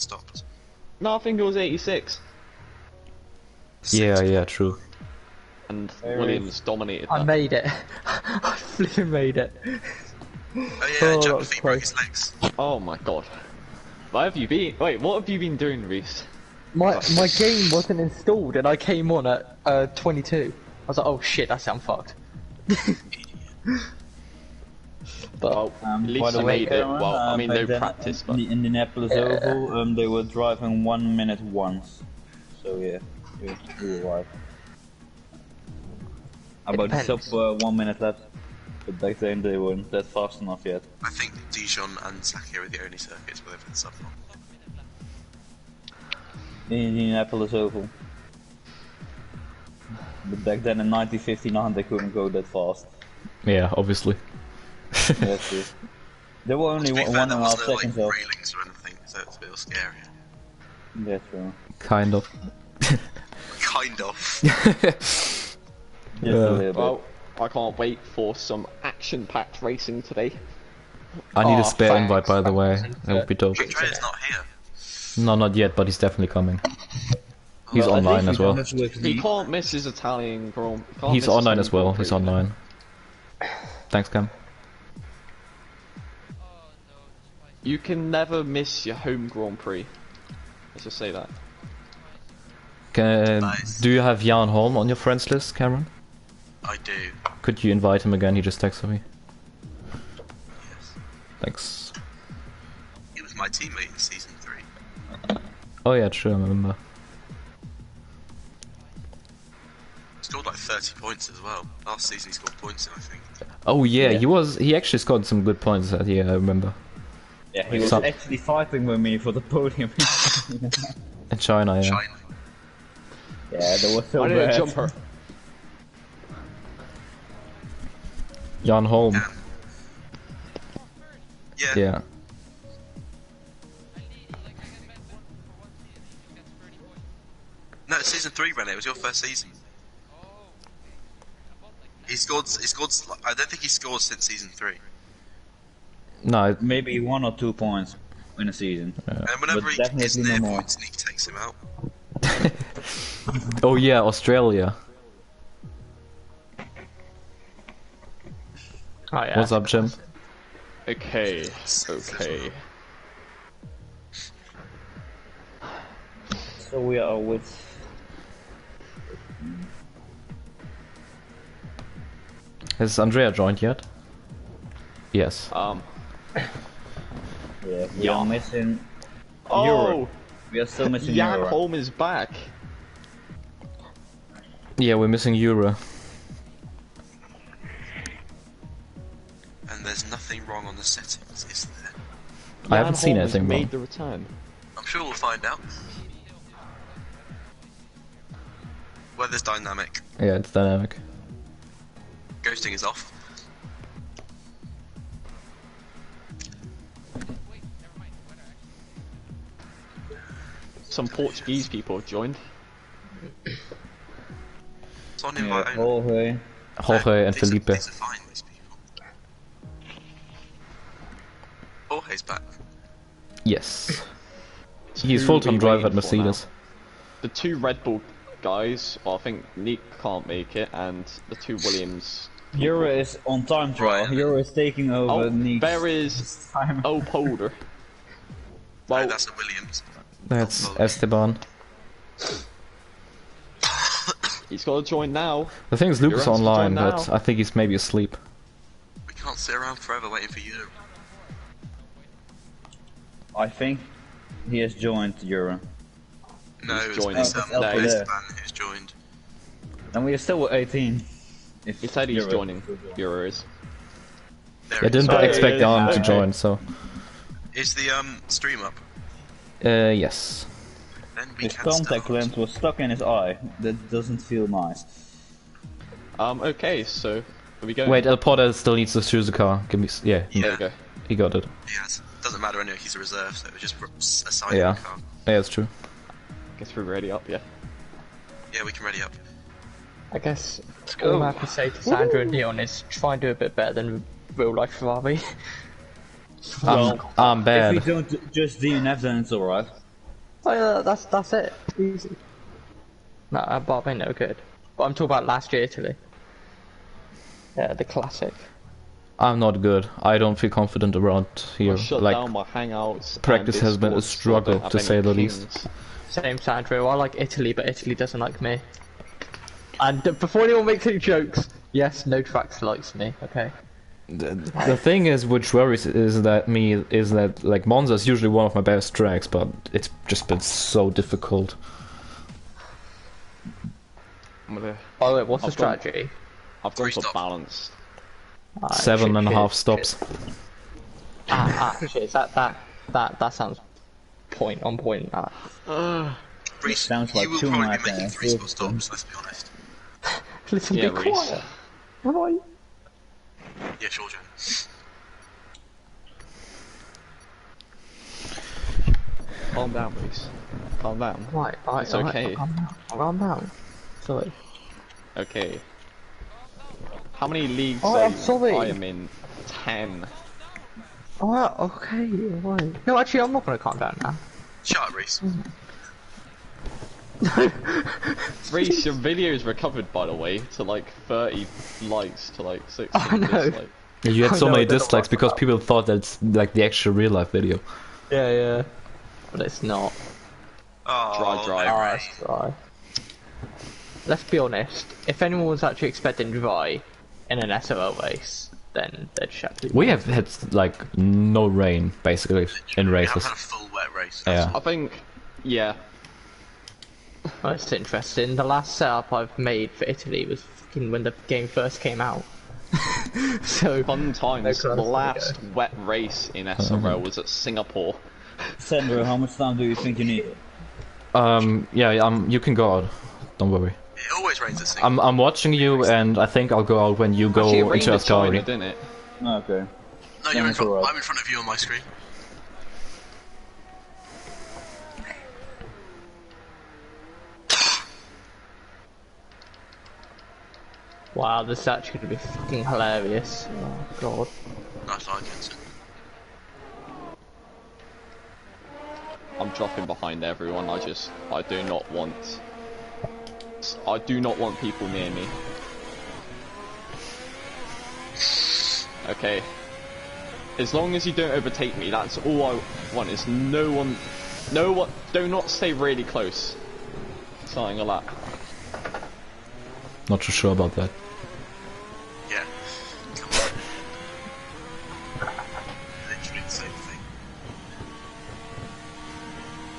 stopped. No, I think it was 86. Yeah, true. And Williams dominated that. I made it. I flipping made it. Oh yeah, Jack feet broke his legs. Oh my god. Where have you been? Wait, what have you been doing, Reese? My game wasn't installed and I came on at 22. I was like, oh shit, that's I'm fucked. But at least I made it. Well, I mean, no practice, but... In the Indianapolis Oval, they were driving 1 minute once. So yeah, we were right. About the sub 1 minute left. But back then they weren't that fast enough yet. I think Dijon and Sakia are the only circuits where they've had sub on. In the Indianapolis Oval. But back then in 1959 they couldn't go that fast. Yeah, obviously. That's true. They were only 1.5 seconds off. Railings or anything, so it's a bit scary. That's true. Kind of. Kind of. Just a little bit. Well, I can't wait for some action-packed racing today. I need a spare invite, by the way. That would be dope. Andrea's not here. No, not yet, but he's definitely coming. He's online as well. He can't miss his Italian Grand. He's online as well. He's online. Thanks, Cam. You can never miss your home Grand Prix. Let's just say that. Nice. Do you have Jan Holm on your friends list, Cameron? I do. Could you invite him again? He just texted me. Yes. Thanks. He was my teammate in season 3. Oh yeah, true, I remember. Scored like 30 points as well. Last season he scored points in, I think. Oh yeah, he actually scored some good points. Yeah, I remember. Yeah, he was actually fighting with me for the podium. In China, yeah. China. Yeah, that was so I need bad. a jumper. Jan Holm. Yeah. Yeah. No, it's season 3, René. It was your first season. He scored. I don't think he scored since season 3. No, Maybe 1 or 2 points in a season. And whenever But he gets definitely near no more. points, Nick takes him out. oh yeah, Australia. oh yeah. What's up, Jim? Okay. So we are with... Has Andrea joined yet? Yes. Yeah, we are missing... Oh! Euro. We are still missing Jan Euro. Holm is back. Yeah, we're missing Euro. And there's nothing wrong on the settings, is there? I haven't seen Holm has anything made wrong. the return. I'm sure we'll find out. Weather's dynamic. Yeah, it's dynamic. Ghosting is off. Some Portuguese people have joined. It's on invite Yeah, only. Jorge and Felipe. These are fine, these people. Jorge's back. Yes. So He's who full-time are we driver waiting at for Mercedes. now? The 2 Red Bull guys, well, I think Nick can't make it, and the 2 Williams. Euro is on time trial. Right. Euro is taking over Oh, Nick's there is time. Polder. No, Well, that's a Williams. That's Oh, Esteban. he's got to join now. The thing is, Luke is You're asked to online, join but now. I think he's maybe asleep. We can't sit around forever waiting for you. I think he has joined Euro. No, He's it's joined. Esteban who's joined. And we are still at 18. He said he's Euro. joining. Euro is. There I it is. didn't Oh, expect yeah, Arm to okay. join, so... Is the stream up? yes. Then we His can contact start. lens was stuck in his eye. That doesn't feel nice. Okay, so are we going? Wait, El Potter still needs to choose a car. Give me... Yeah, There we go. he got it. Yes. Doesn't matter anyway, he's a reserve, so it was just assign Yeah. the car. Yeah, that's true. Guess we're ready up, yeah. Yeah, we can ready up. I guess all I have to say to Sandra and Leon is try and do a bit better than real life Ferrari. I'm If bad. we don't just DNF then it's alright. Oh yeah, that's it. Easy. No, Bob ain't no good. But I'm talking about last year Italy. Yeah, the classic. I'm not good. I don't feel confident around here. I shut Like down my hangouts. practice and has been a Discord, so I struggle, don't have to any say the pings. least. Same Sandro. I like Italy, but Italy doesn't like me. And before anyone makes any jokes, yes, no tracks likes me. Okay. The thing is, which worries is that like Monza is usually one of my best tracks, but it's just been so difficult. Oh wait, what's the I've gone- strategy? I've gone Three for stops. balance. Ah, 7.5 shit. stops. Shit. That sounds on point. Reece, Sounds like you will too probably much, be making eh? 3-spot stops, let's be honest. Listen, Yeah, be Reece. quiet. Right. Yeah, sure, Jen. Calm down, Reece. Calm down. Right. It's okay. Calm down. Sorry. Okay. How many leagues Oh, are I'm you? sorry. I am in 10. Alright, okay, right. No, actually, I'm not gonna calm down now. Shut up, Reece. Reece, your video's recovered, by the way, to like 30 likes to like 60 I know. dislikes. You had so I know, many I don't know dislikes what because about. people thought that's like the actual real life video. Yeah. But it's not. Oh, Dry. no, Oh, Reece. that's dry. Let's be honest, if anyone was actually expecting dry in an SRL race, then they'd shut people. We have had like no rain basically in We races. haven't had a full wet race. Yeah. I think, yeah. That's interesting. The last setup I've made for Italy was fucking when the game first came out. So Fun times. No The class, last wet race in SRL was at Singapore. Sandro, how much time do you think you need? Yeah, you can go out. Don't worry. It always rains at Singapore. I'm watching you, and I think I'll go out when you go Actually, it rained into at China, Australia. didn't it? Okay. No, you're in That's front. alright. I'm in front of you on my screen. wow, this is actually gonna be fucking hilarious. Oh god. Nice line, Jensen. I'm dropping behind everyone. I do not want people near me. Okay. As long as you don't overtake me, that's all I want. Is no one, do not stay really close. Something like that. Not too sure about that. Yeah. Come on. Literally the same thing.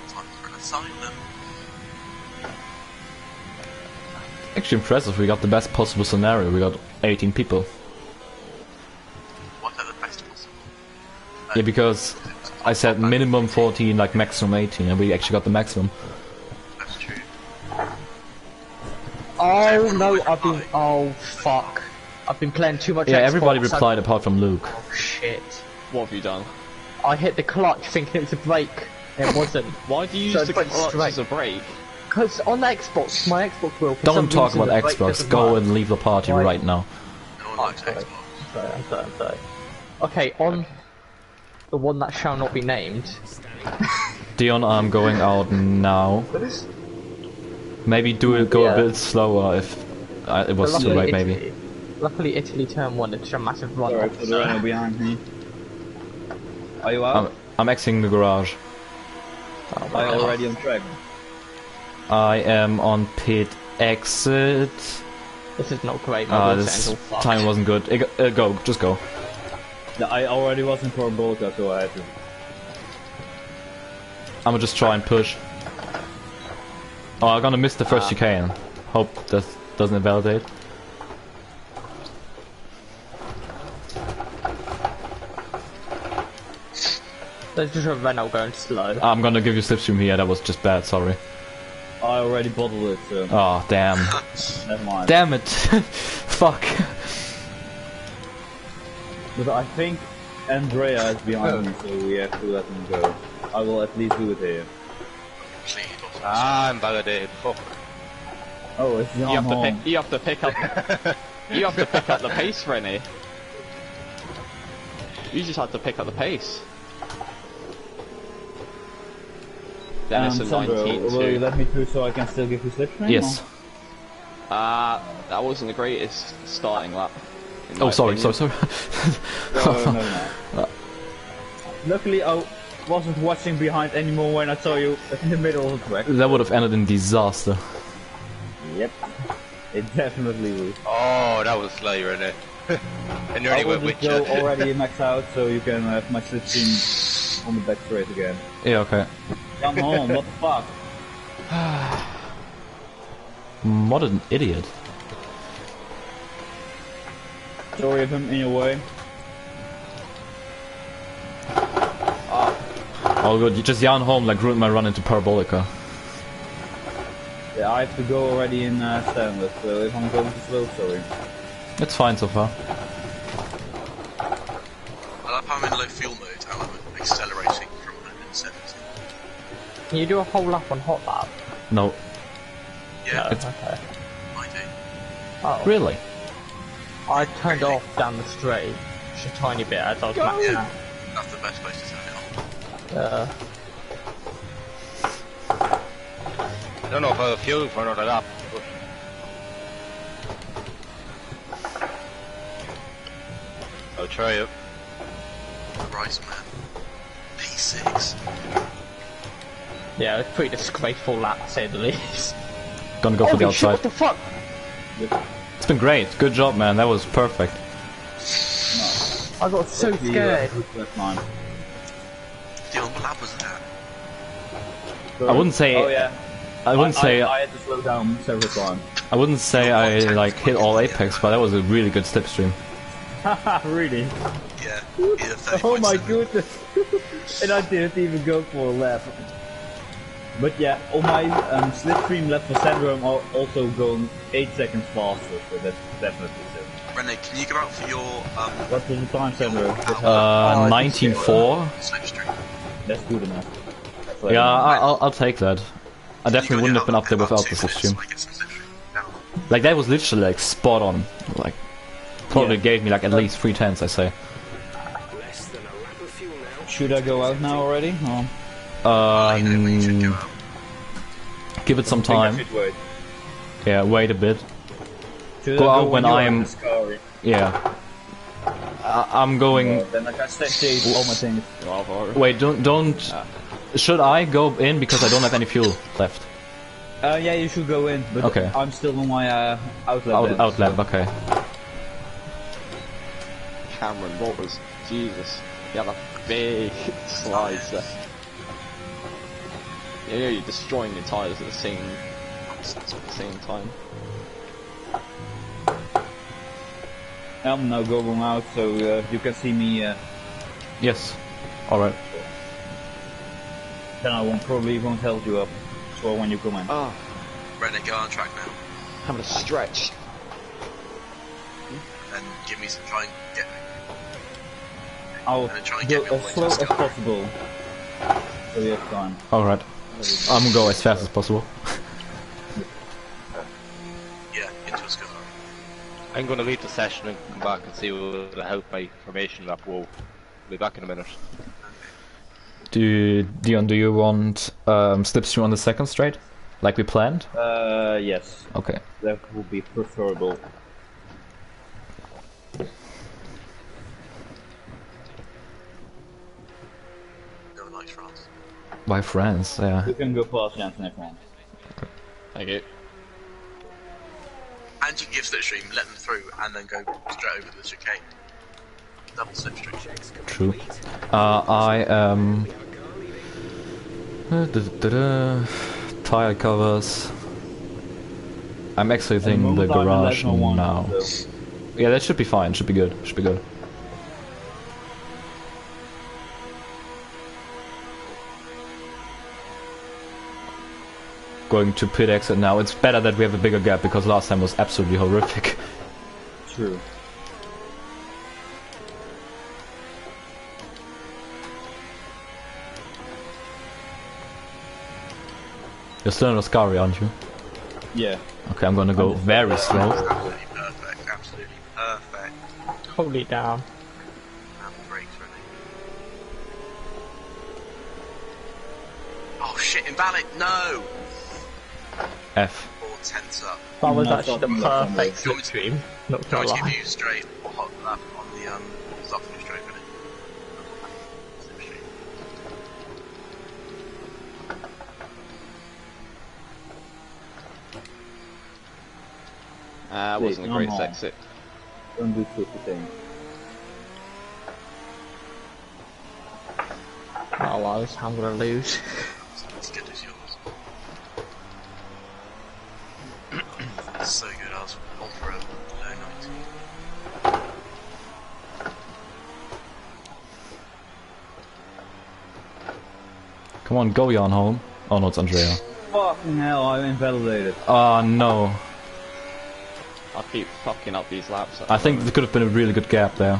Time for an asylum. Actually impressive. We got the best possible scenario. We got 18 people. What are the best possible? Yeah, because I said minimum 14, like maximum 18, and we actually got the maximum. That's true. Oh no, oh fuck. I've been playing too much Yeah, Xbox. everybody replied apart from Luke. Oh shit. What have you done? I hit the clutch thinking it was a brake. It wasn't. Why do you So use the it went clutch straight. as a brake? Because on the Xbox, my Xbox will. For Don't some talk reason, about the brake Xbox. doesn't Go work. and leave the party Why? right now. No one Oh, likes sorry. Xbox. I'm sorry. Okay, on the one that shall not be named. Dion, I'm going out now. Maybe go Yeah. a bit slower if it was too late, maybe. Luckily, Italy turn one. It's a massive run. Sorry for the runner behind me. Are you out? I'm exiting the garage. Oh, my Are you God. already on track? I am on pit exit. This is not great. My voice This ends all fucked. time wasn't good. Just go. No, I already was in for a Bolka, so I had to. I'ma just try and push. Oh, I'm gonna miss the first chicane. Hope that doesn't invalidate. There's just a Renault going slow. I'm gonna give you slipstream here. That was just bad. Sorry. I already bottled it, so Oh damn. never mind. Damn it. Fuck. But I think Andrea is behind me, so we have to let him go. I will at least do it here. Please, also. I'm validated. Fuck. Oh, it's You Jan have to Holm. pick. You have to pick up. You have to pick up the pace, Rennie. You just have to pick up the pace. Then it's a Sandro, 19 will you too. let me through so I can still give you slipstream? Yes. That wasn't the greatest starting lap. in Oh, my sorry, opinion. sorry. No. Luckily, I wasn't watching behind anymore when I saw you in the middle of the track. That would have ended in disaster. Yep. It definitely would. Oh, that was slow, Renee. I I nearly will went just with go you. already max out so you can have my slipstream on the back straight again. Yeah, okay. Come on, what the fuck? What an idiot. Sorry if I'm in your way. Oh good, you just yarn home like ruined my run into Parabolica. Yeah, I have to go already in stainless, so if I'm going too slow, sorry. It's fine so far. I love how I'm in low fuel mode and I'm accelerating from 170. Can you do a whole lap on hot lap? No. Yeah, Okay. I do. Oh. Really? I turned off down the straight just a tiny bit as I was maxing out. That's the best place to turn it on. I don't know if I'll fuel for another lap. But... I'll try it. Christ, man. P6. Yeah, it's a pretty disgraceful lap to say the least. Gonna go for the Holy shit, outside. what the fuck? It's been great. Good job, man. That was perfect. I got so scared. That's mine. Dion, what lap was that? I wouldn't say. Oh yeah. I wouldn't say. I had to slow down several times. I wouldn't say I like hit all apex, but that was a really good slipstream. Haha, really? Yeah, either 30 Oh my points. goodness! And I didn't even go for a lap. But yeah, on my slipstream lap for Sandro, I'm also going 8 seconds faster, so that's definitely so. Renee, can you go out for your What was the time, Sandro? 19.4. slipstream? That's good enough. So Yeah, I'll take that. I Can you definitely go wouldn't in have been up there about without 2 the minutes so slipstream. I get some slipstream down? Like that was literally like spot on. Like probably Yeah. gave me like at least 3 tenths, I say. Should I go out now already? Or? You know when you should go out. Give it some I think I time. should wait. Yeah, wait a bit. Should Go I out when you're I'm- in the car? Yeah. I'm going. Then I can save all my things. Wait, don't. Should I go in because I don't have any fuel left? Yeah, you should go in, but Okay. I'm still on my outlet. then, Outlet, so- okay. Cameron, what was... Jesus. You have a big slides there. Yeah, you're destroying your tyres at the same time. I'm now going out, so you can see me. Yes. Alright. Then I probably won't hold you up for when you come in. Oh, Renee, go on track now. having a stretch. And give me some, try and get me. I'll and then try and go get me all as the way slow to as the sky. possible. So you have time. Alright. I'm gonna go as fast as possible. Yeah, into a sky. I'm going to leave the session and come back and see what will help my formation lap. Whoa. Be back in a minute. Dion, do you want slipstream on the second straight? Like we planned? Yes, Okay. that would be preferable. No one likes France. By friends, yeah. You can go past Jansen if you want. Thank you. And you can give slipstream, let them through, and then go straight over the chicane. Double slipstream. True. I tire covers. I'm exiting the garage now. So. Yeah, that should be fine. Should be good. Should be good. Going to pit exit now. It's better that we have a bigger gap because last time was absolutely horrific. True. You're still in Oscari, aren't you? Yeah. Okay, I'm gonna go very slow. Absolutely perfect, absolutely perfect. Hold it down. And brakes, Renee. Oh shit, Okay, invalid. No. F. Or tense up. That was No, actually fucking the left on perfect Do you want slipstream. Not Can I gonna give lie. you straight or hot lap on the start finish straight minute? Slipstream. Wasn't a great exit. Don't do stupid things. Oh well, I'm gonna lose. As good as yours. It's so good. I was on for a low 90. Come on, go Jan home. Oh no, it's Andrea. Fucking hell, I'm invalidated. Oh no. I keep fucking up these laps. I think there could have been a really good gap there.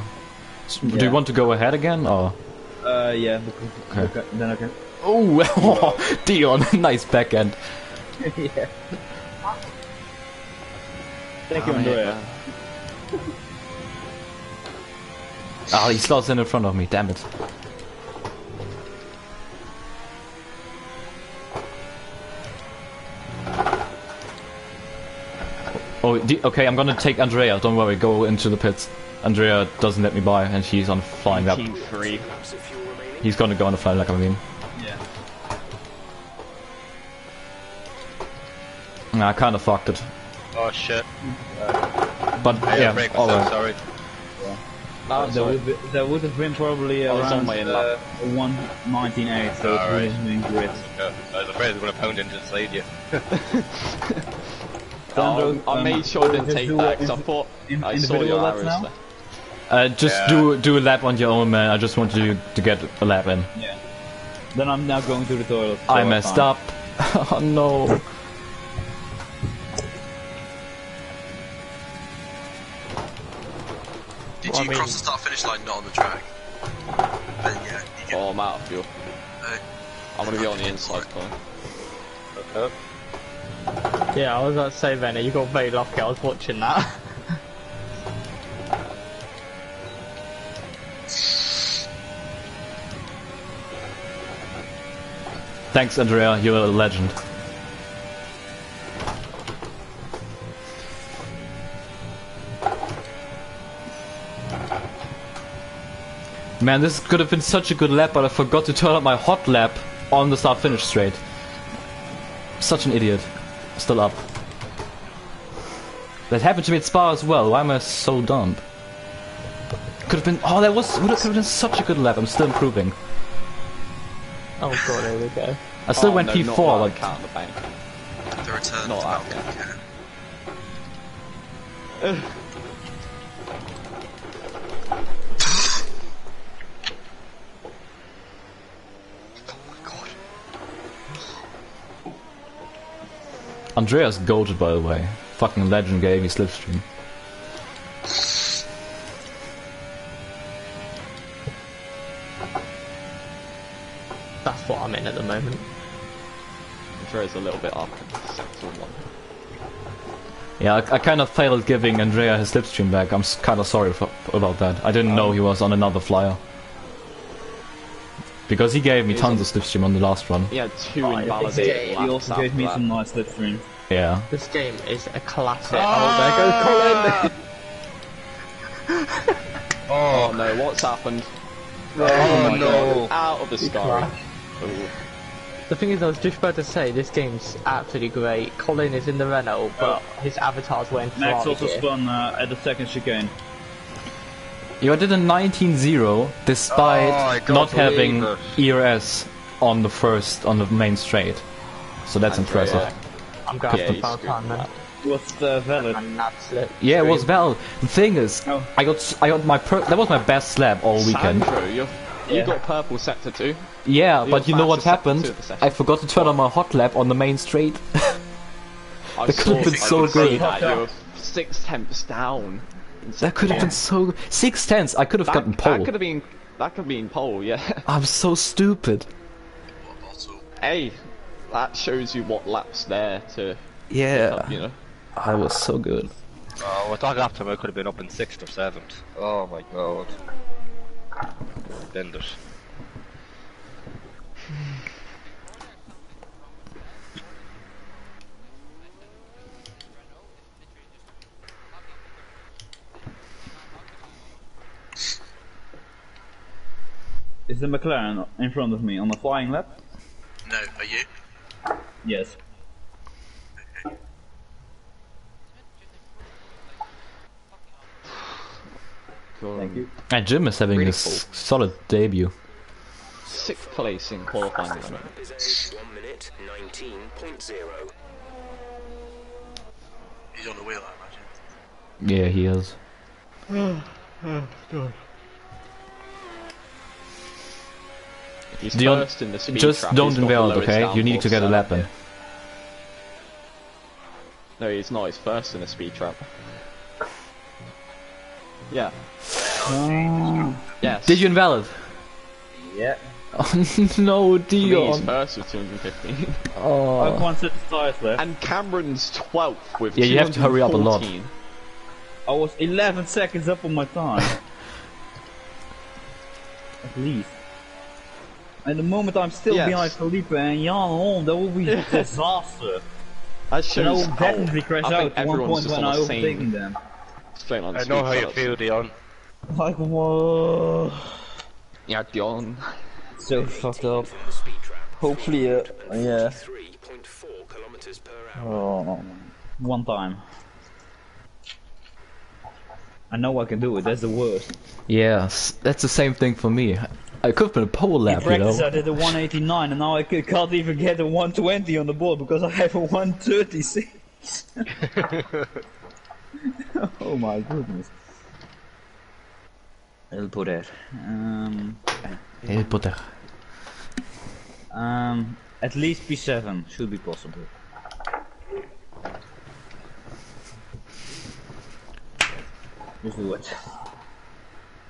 Do Yeah. you want to go ahead again, or? Yeah, Okay. then I can. Oh, Dion, nice backhand. Yeah. Thank you, Andrea. Ah, he slots in front of me, damn it. Oh, okay, I'm gonna take Andrea, don't worry, go into the pits. Andrea doesn't let me by, and she's on flying lap. Team 3. He's gonna go on a flying lap, I mean. Yeah. Nah, I kinda fucked it. Oh shit. But, I yeah, break myself, alright. sorry. There would have been probably I was on around my in lap. 1:19.8, so it Alright. would have been great. I was afraid I was going to pound into the side you. Sandro, I made sure I didn't just take do that a because I thought I saw individual your laps arrows now? there. Just Yeah. do a lap on your own, man. I just wanted you to get a lap in. Yeah. Then I'm now going to the toilet. so I it's messed fine. up. Oh no. Did Well, you I mean- cross the start finish line not on the track? Then yeah, you get. Oh, I'm out of fuel. I'm gonna be on the inside corner. Okay. Yeah, I was about to say, Venner, you got very lucky. I was watching that. Thanks, Andrea. You're a legend. Man, this could have been such a good lap, but I forgot to turn up my hot lap on the start finish straight. Such an idiot. Still up. That happened to me at Spa as well. Why am I so dumb? Could have been. Oh, that could have been such a good lap. I'm still improving. Oh god, here we go. I still Oh, went no, P4. not Like, that, count the bank. The return Not to that Malcolm, one. yeah. Oh my god. Andrea's goated, by the way. Fucking legend gave me slipstream. That's what I'm in at the moment. Andrea's a little bit up in the sector one. Yeah, I kind of failed giving Andrea his slipstream back. I'm kind of sorry about that. I didn't know he was on another flyer. Because he gave me tons of slipstream on the last run. He had 2 Right, invalidated it's- laps He also after gave me that. some nice slipstream. Yeah. This game is a classic. Oh, there goes Colin! Oh no, what's happened? Oh my no. God. Out of the sky. Ooh. The thing is, I was just about to say, this game's absolutely great. Colin is in the Renault, but his avatar's wearing Max Ferrari also gear. spun at the second chicane. You did a 19-0 despite Oh, I can't not having believe ERS on the main straight. So that's Andrea. impressive. I'm going Yeah, for he's foul screwed time then. that. Was valid. And that's it. Yeah, it was well. The thing is, Oh. I got that was my best slap all weekend. Sandro, you Yeah. got purple sector too. Yeah, You're but you know what fastest happened? to the session. I forgot to turn on my hot lap on the main straight. I That could have been so good. That. You were 6 tenths down. That could have been so good. 6/10. I could have gotten pole. That could have been pole, yeah. I'm so stupid. What a bottle. Hey, that shows you what laps there to Yeah, you know. I was so good. Oh, with that lap time I could have been up in 6th or 7th. Oh my god. Benders. the McLaren in front of me on the flying lap? No, are you? Yes. Thank you. And Jim is having Really a solid debut. 6th place in qualifying. Is a 1 minute 19.0. He's on the wheel, I imagine. Yeah, he is. He's Dion, first in the speed just trap. don't He's got the invalid, lowest okay? You need to get a downforce lap setup. in. No, he's not. He's first in the speed trap. Yeah. Yes. Did you invalid? Yeah. Oh no, He's Dion. first with 215. I have 1 set of tires left. And Cameron's 12th with Yeah, you have to hurry up a lot. 214. I was 11 seconds up on my time. At least. At the moment I'm still Yes. behind Felipe and Jan on, that will be a disaster. That And I shows will how definitely crash I think out at one everyone's point just when on I the overtaken same them. straight on I speed know how you setup. feel, Dion. Like, whoa. Yeah, Dion. So fucked up. From the speed trap. Hopefully, yeah. 3.4 kilometers per hour. Oh, one time. I know I can do it, that's the worst. Yeah, that's the same thing for me. I could have been a pole lap, you Practice I know. did a 189 and now I can't even get a 120 on the board because I have a 136. Oh my goodness. I'll put it. Heel Potter. At least P7 should be possible. Just do it.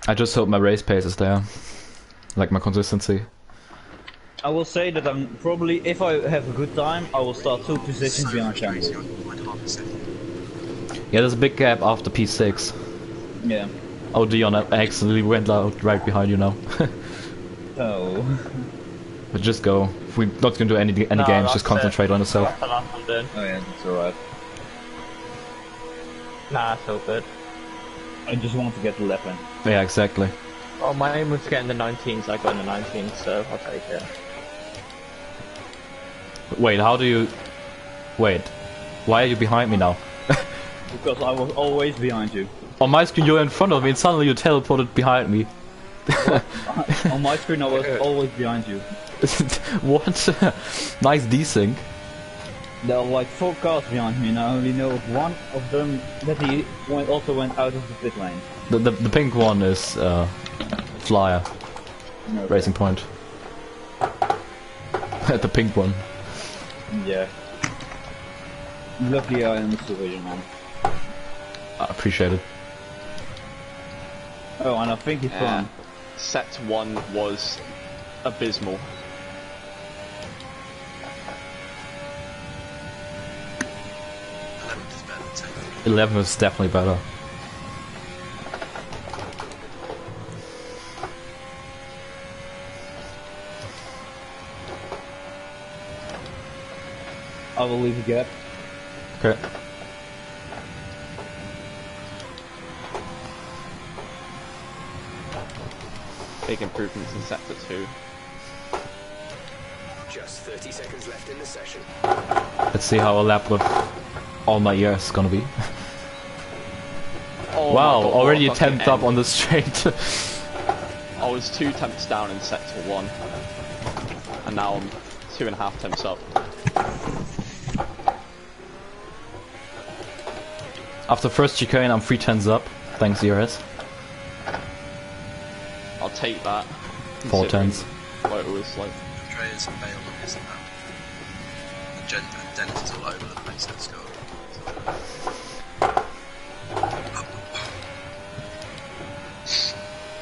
I just hope my race pace is there. Like my consistency. I will say that I'm probably, if I have a good time, I will start 2 positions So behind crazy, Campbell. I went half a second. Yeah, there's a big gap after P6. Yeah. Oh, Dion, I accidentally went out right behind you now. Oh. But just go. If we're not gonna do any games, that's just concentrate on yourself. The last one done. Oh yeah, that's alright. Nah, so good. I just want to get the lap in. Yeah, exactly. Well, my aim was to get in the 19s, I got in the 19s, so I'll take it. Wait, how do you... Wait. Why are you behind me now? Because I was always behind you. On my screen you're in front of me and suddenly you teleported behind me. On my screen I was always behind you. What? Nice desync. There are like 4 cars behind me and I only know of one of them that he also went out of the pit lane. The pink one is Flyer. No, Racing Point. The pink one. Yeah. Lucky I am a supervision man. I appreciate it. Oh, and I think he's Yeah. fun. Set 1 was abysmal. Is better than 10. 11 is definitely better. I will leave a gap. Okay. Big improvements in Sector 2. Just 30 seconds left in the session. Let's see how a lap with all my ears is gonna be. Oh Wow, my God, already a what fucking 10th up end. on the straight. I was 2 temps down in Sector 1. And now I'm 2.5 temps up. After first chicane, I'm 3 10s up. Thanks, ERS. I'll take that. 4 considering 10s. What it was like. Andreas and Bale on his lap. And Dennis is all over the place, let's go.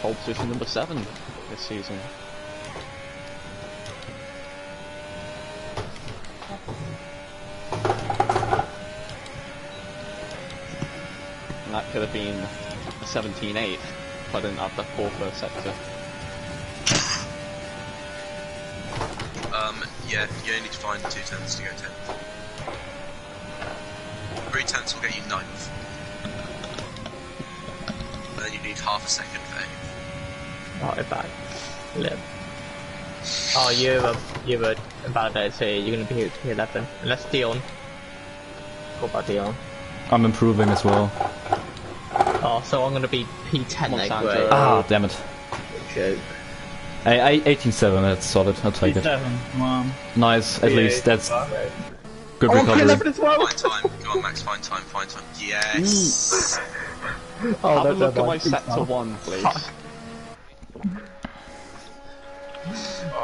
Pole position number 7 this season. And that could have been a 17-8 if I didn't have the poor first sector. Yeah, you only need to find 2 tenths to go 10th. 3 tenths will get you 9th. And then you need half a second for 8th. Right back. Lip. Oh, you're a validated, so you're going to be P11. Unless Dion. What about Dion? I'm improving as well. Oh, so I'm going to be P10 then, Sandro. great. Ah, damn it. Joke. 18-7, that's solid. I'll take it. P7, come on. Nice, at least that's good Oh, recovery. P11 as well! Find time. Go on, Max. Find time. Find time. Yes. Have a look at my sector 1, please.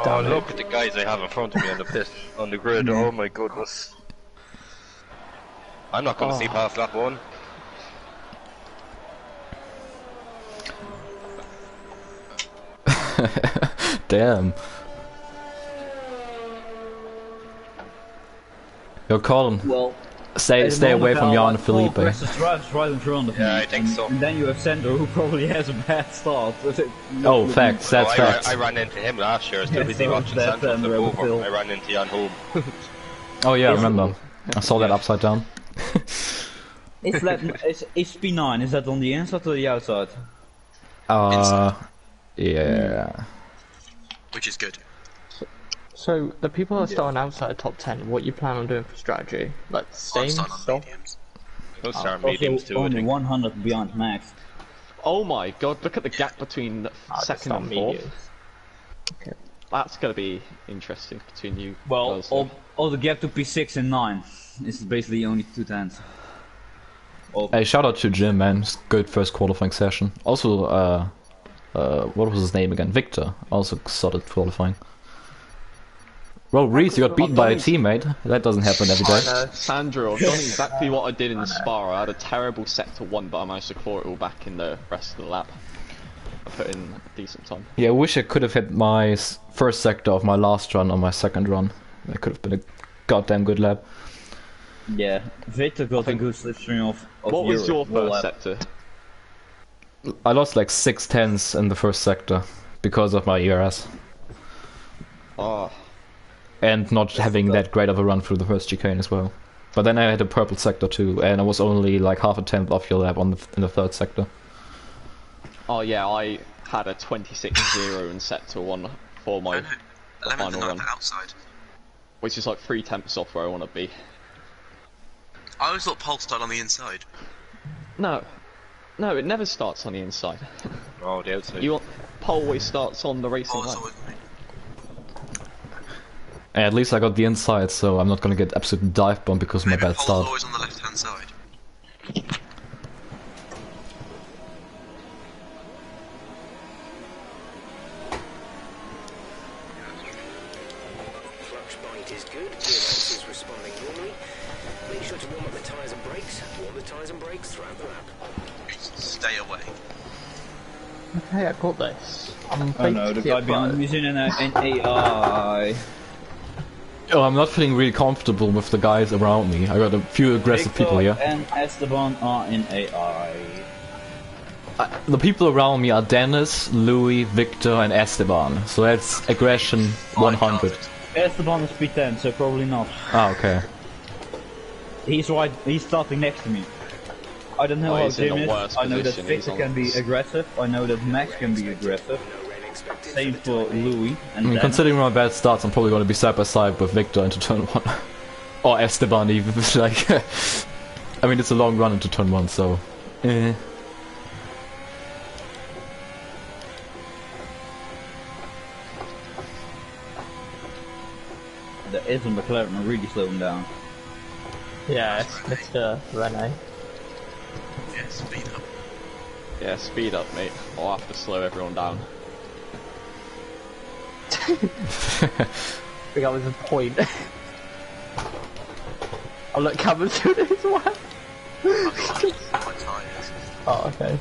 Oh, look at the guys I have in front of me on the pit, on the grid. Oh my goodness. I'm not going to see past lap 1. Damn. Yo, Colin, Well, stay away from Jan and Felipe. Versus drives right in front of me. Yeah, I think so. And then you have Sandro, who probably has a bad start. Oh, facts, that's I facts. ran into him last year. I was too Yeah, busy so watching that's Sandro flip Robert over. Hill. I ran into Jan home. Oh yeah, I remember. I saw that upside down. Is P9, is that on the inside or the outside? Yeah. Which is good. So, the people that are starting outside top 10, what you plan on doing for strategy? Like, I'm staying starting on stop? mediums. We'll start mediums too, I Only think. 100 behind Max. Oh my god, look at the gap between second and fourth. That's gonna be interesting between you. Well, guys, though. all the gap to P6 and 9 is basically only 2 tenths. Hey, shout out to Jim, man. It's good first qualifying session. Also, what was his name again? Victor. Also solid qualifying. Well, Reese, you got beaten by a teammate. That doesn't happen every day. Sandro, I've done exactly what I did in Spa. I had a terrible sector 1, but I managed to claw it all back in the rest of the lap. I put in a decent time. Yeah, I wish I could have hit my first sector of my last run on my second run. That could have been a goddamn good lap. Yeah, Victor got a good slipstream of What was your Euro first lap. sector? I lost like 6 tenths in the first sector because of my ERS. Oh, And not having that great of a run through the first chicane as well. But then I had a purple sector too, and I was only like half a tenth off your lap in the third sector. oh yeah, I had a 26-0 in sector 1 for my 11th final and run, 9th outside. which is like 3 tenths off where I want to be. I always thought pole started on the inside. No, it never starts on the inside. Oh, the outside. Pole always starts on the racing Pole line. is always me. At least I got the inside, so I'm not gonna get absolute dive bomb because of my Maybe bad pole's start. always on the left hand side. Clutch bite is good. Gearbox is responding normally. Make sure to warm up the tyres and brakes. Warm the tyres and brakes throughout the lap. Stay away. Okay, I got this. I'm Oh no, the guy behind me is in an AI. Oh, I'm not feeling really comfortable with the guys around me. I got a few aggressive people here. And Esteban are in AI. The people around me are Dennis, Louis, Victor, and Esteban. So that's aggression 100. Esteban is P10, so probably not. Ah, okay. He's starting next to me. I don't know Oh, how he's in Jim the is. worst I know that position, he's Victor on- can be aggressive. I know that Max can be aggressive. No rain expected. Same for Louis and I mean, Dennis. considering my bad starts, I'm probably going to be side by side with Victor into turn 1. Or Esteban even. Like, I mean, it's a long run into turn 1, so... Eh. The Is and McLaren are really slowing down. Yeah, it's Mr. Rene. Yeah, speed up. Yeah, speed up, mate. I'll have to slow everyone down. I think that was a point. Oh look, Cameron's doing it as well. My tyres. Oh, okay.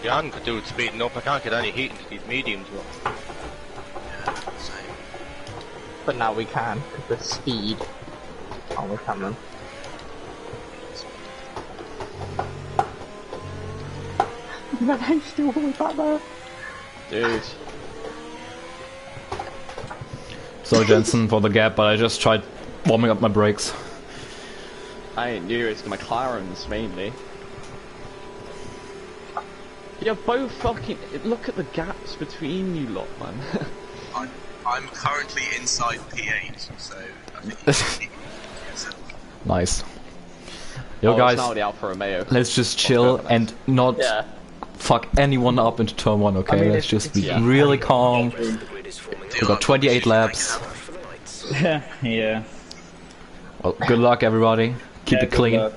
Jan could do it speeding up. I can't get any heat into these mediums. Though. Yeah, same. But now we can, because the speed. Oh, we Cameron. Rene's still all the way back there. Dude. Sorry, Jensen, for the gap, but I just tried warming up my brakes. I ain't new, it's McLaren's mainly. You're both fucking. Look at the gaps between you lot, man. I'm currently inside P8, so I think you can Nice. Yo It's guys, now the Alfa Romeo. let's just chill and not fuck anyone up into turn 1, okay? I mean, let's just be yeah. really calm. The grid is forming. We got 28 laps. For the lights. Yeah. Well, good luck everybody. Keep Yeah, it clean. good luck.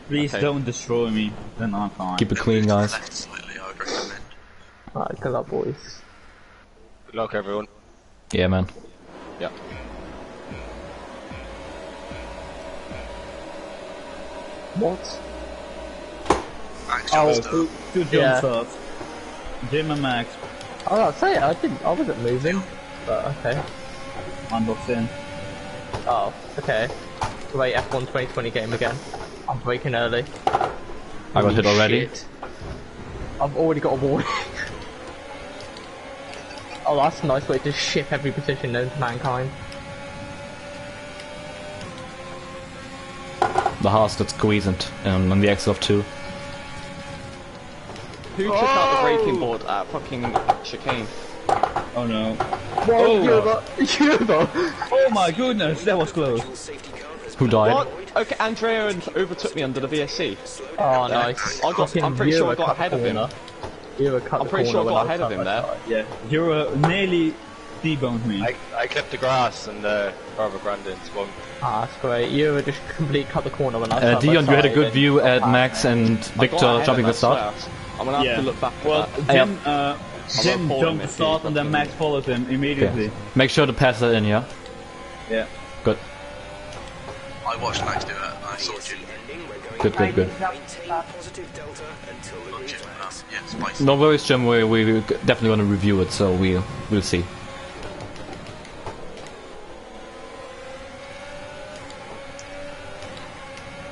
Please Okay. don't destroy me, then I'm fine. Keep it clean, guys. left slightly, I would recommend. Alright, good luck, boys. Good luck, everyone. Yeah, man. Yeah. What? Max Oh, jump two Yeah. jumps up. Jim and Max, I was say I wasn't moving, but okay. I'm boxed in. Oh, okay. Wait, F1 2020 game again. I'm breaking early. I got hit already. Shit. I've already got a warning. Oh, that's a nice way to ship every position known to mankind. The Haas got squeezed on the exit of 2. Who took out the braking board at fucking chicane? Oh no. Whoa, Oh my goodness, that was close. Safety car has Who died? What? Okay, Andrea overtook me under the VSC. Oh, nice. I'm pretty sure I got ahead of him. I'm pretty sure I got ahead of him there. Yeah, you nearly deboned me. I clipped the grass and Barbara Grandin swung. Ah, that's great. You were just completely cut the corner when I started Dion, you had a side good and- view at Max and I got Victor ahead jumping of the start. him, I swear. I'm gonna have to look back Well, at that. Jim follow him jumped the if he start and then fucking- Max followed him immediately. Okay. Make sure to pass that in, yeah? Yeah. Good. I watched Max do it, I saw Jim. ending. We're going Good, good, good. to maintain positive delta until the Not green Jim, flags. yeah, spicy. No worries, Jim. We definitely want to review it, so we'll see.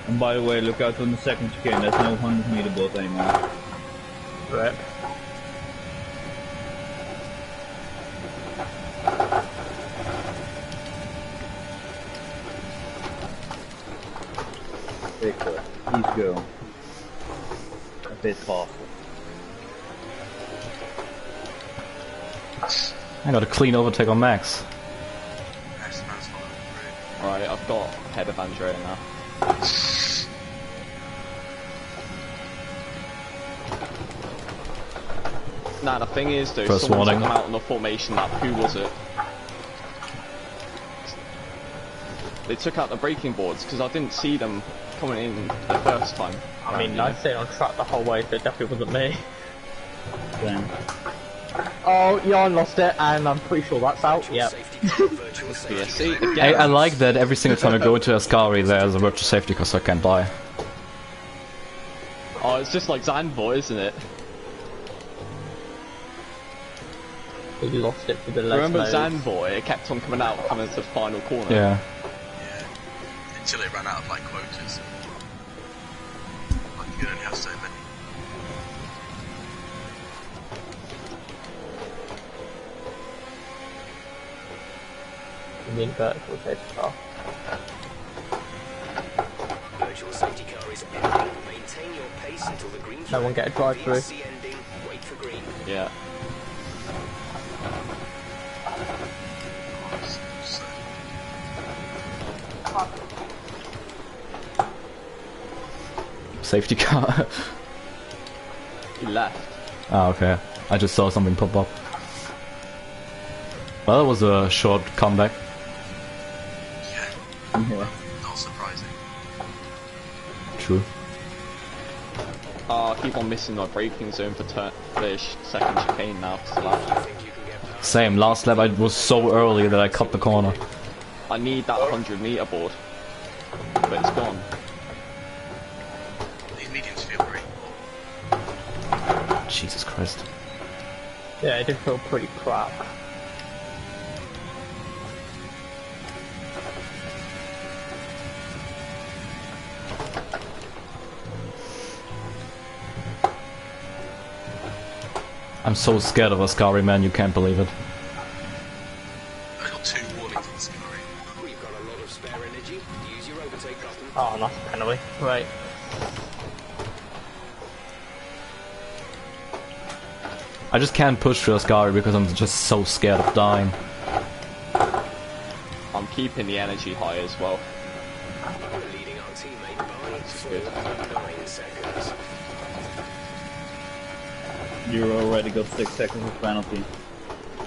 And by the way, look out on the second chicane, there's no 100-meter board anymore. Right. Victor, please go. A bit faster. I got a clean overtake on Max. Nice, man's following through. Alright, I've got ahead of Andrea now. Nah, the thing is though, First someone's warning. come out on the formation lap. Who was it? They took out the braking boards because I didn't see them coming in the first time. I mean, I stayed on track the whole way, so it definitely wasn't me. Then. Oh, Jan lost it, and I'm pretty sure that's out. Yep. Safety car, virtual safety Yeah, see, car. again, I like that every single time I go into Ascari there's a virtual safety car so I can't die. oh, it's just like Zandvoort, isn't it? We lost it for the left Remember nose. Zandvoort? It kept on coming out, coming to the final corner. Yeah. Until it ran out of like quotas. Like you could only have so many. You mean virtual safety car? Virtual safety car is ending. Maintain your pace until the green No one get a drive through. VSC ending. Wait for green. Yeah. So, Safety car. He left. Ah, okay. I just saw something pop up. Well, that was a short comeback. Yeah. not surprising. True. Oh, I keep on missing my braking zone for the second chicane now. So that, Same. Last lap I was so early that I cut the corner. I need that 100-meter board, but it's gone. These mediums feel great. Jesus Christ. Yeah, it did feel pretty crap. I'm so scared of Ascari, man, you can't believe it. I got 2 warnings on the Scary. We've got a lot of spare energy. Use your overtake button. Oh, that's a penalty. Right. I just can't push through Ascari because I'm just so scared of dying. I'm keeping the energy high as well. Leading our teammate by 4.9 seconds. You already got 6 seconds of penalty.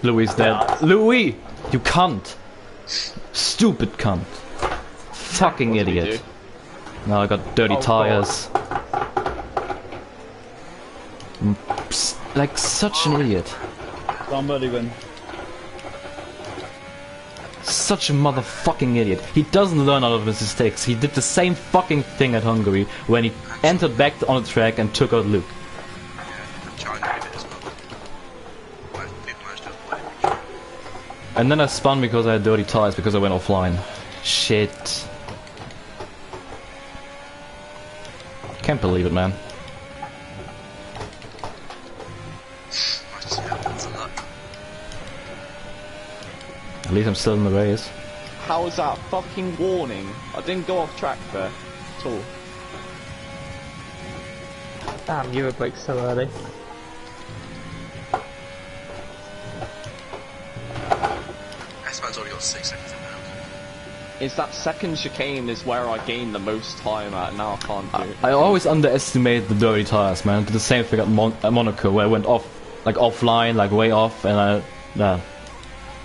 Louis is dead. Louis! You cunt! Stupid cunt. Fucking What did he idiot. do? Now I got dirty tires. Like such an idiot. Somebody win. Such a motherfucking idiot. He doesn't learn out of his mistakes. He did the same fucking thing at Hungary when he entered back on the track and took out Luke. China did it as well. People managed to avoid it. And then I spun because I had dirty tires because I went offline. Shit. Can't believe it, man. Might see happens a lot. At least I'm still in the race. How was that fucking warning? I didn't go off track there at all. Damn, you were break so early. S-Man's already got 6 seconds in now. Is that second chicane is where I gained the most time at, now I can't do it. I always underestimate the dirty tires, man. I did the same thing at Monaco where I went off, like offline, like way off, and I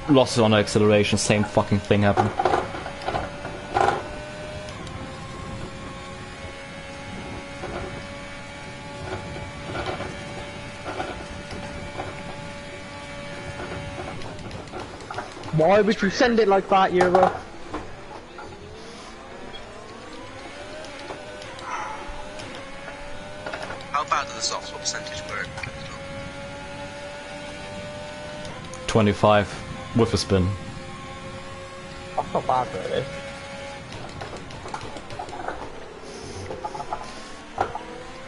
lost it on the acceleration. Same fucking thing happened. Why would you send it like that, Euro? How bad are the softs? What percentage were it? 25 with a spin. That's not bad, really.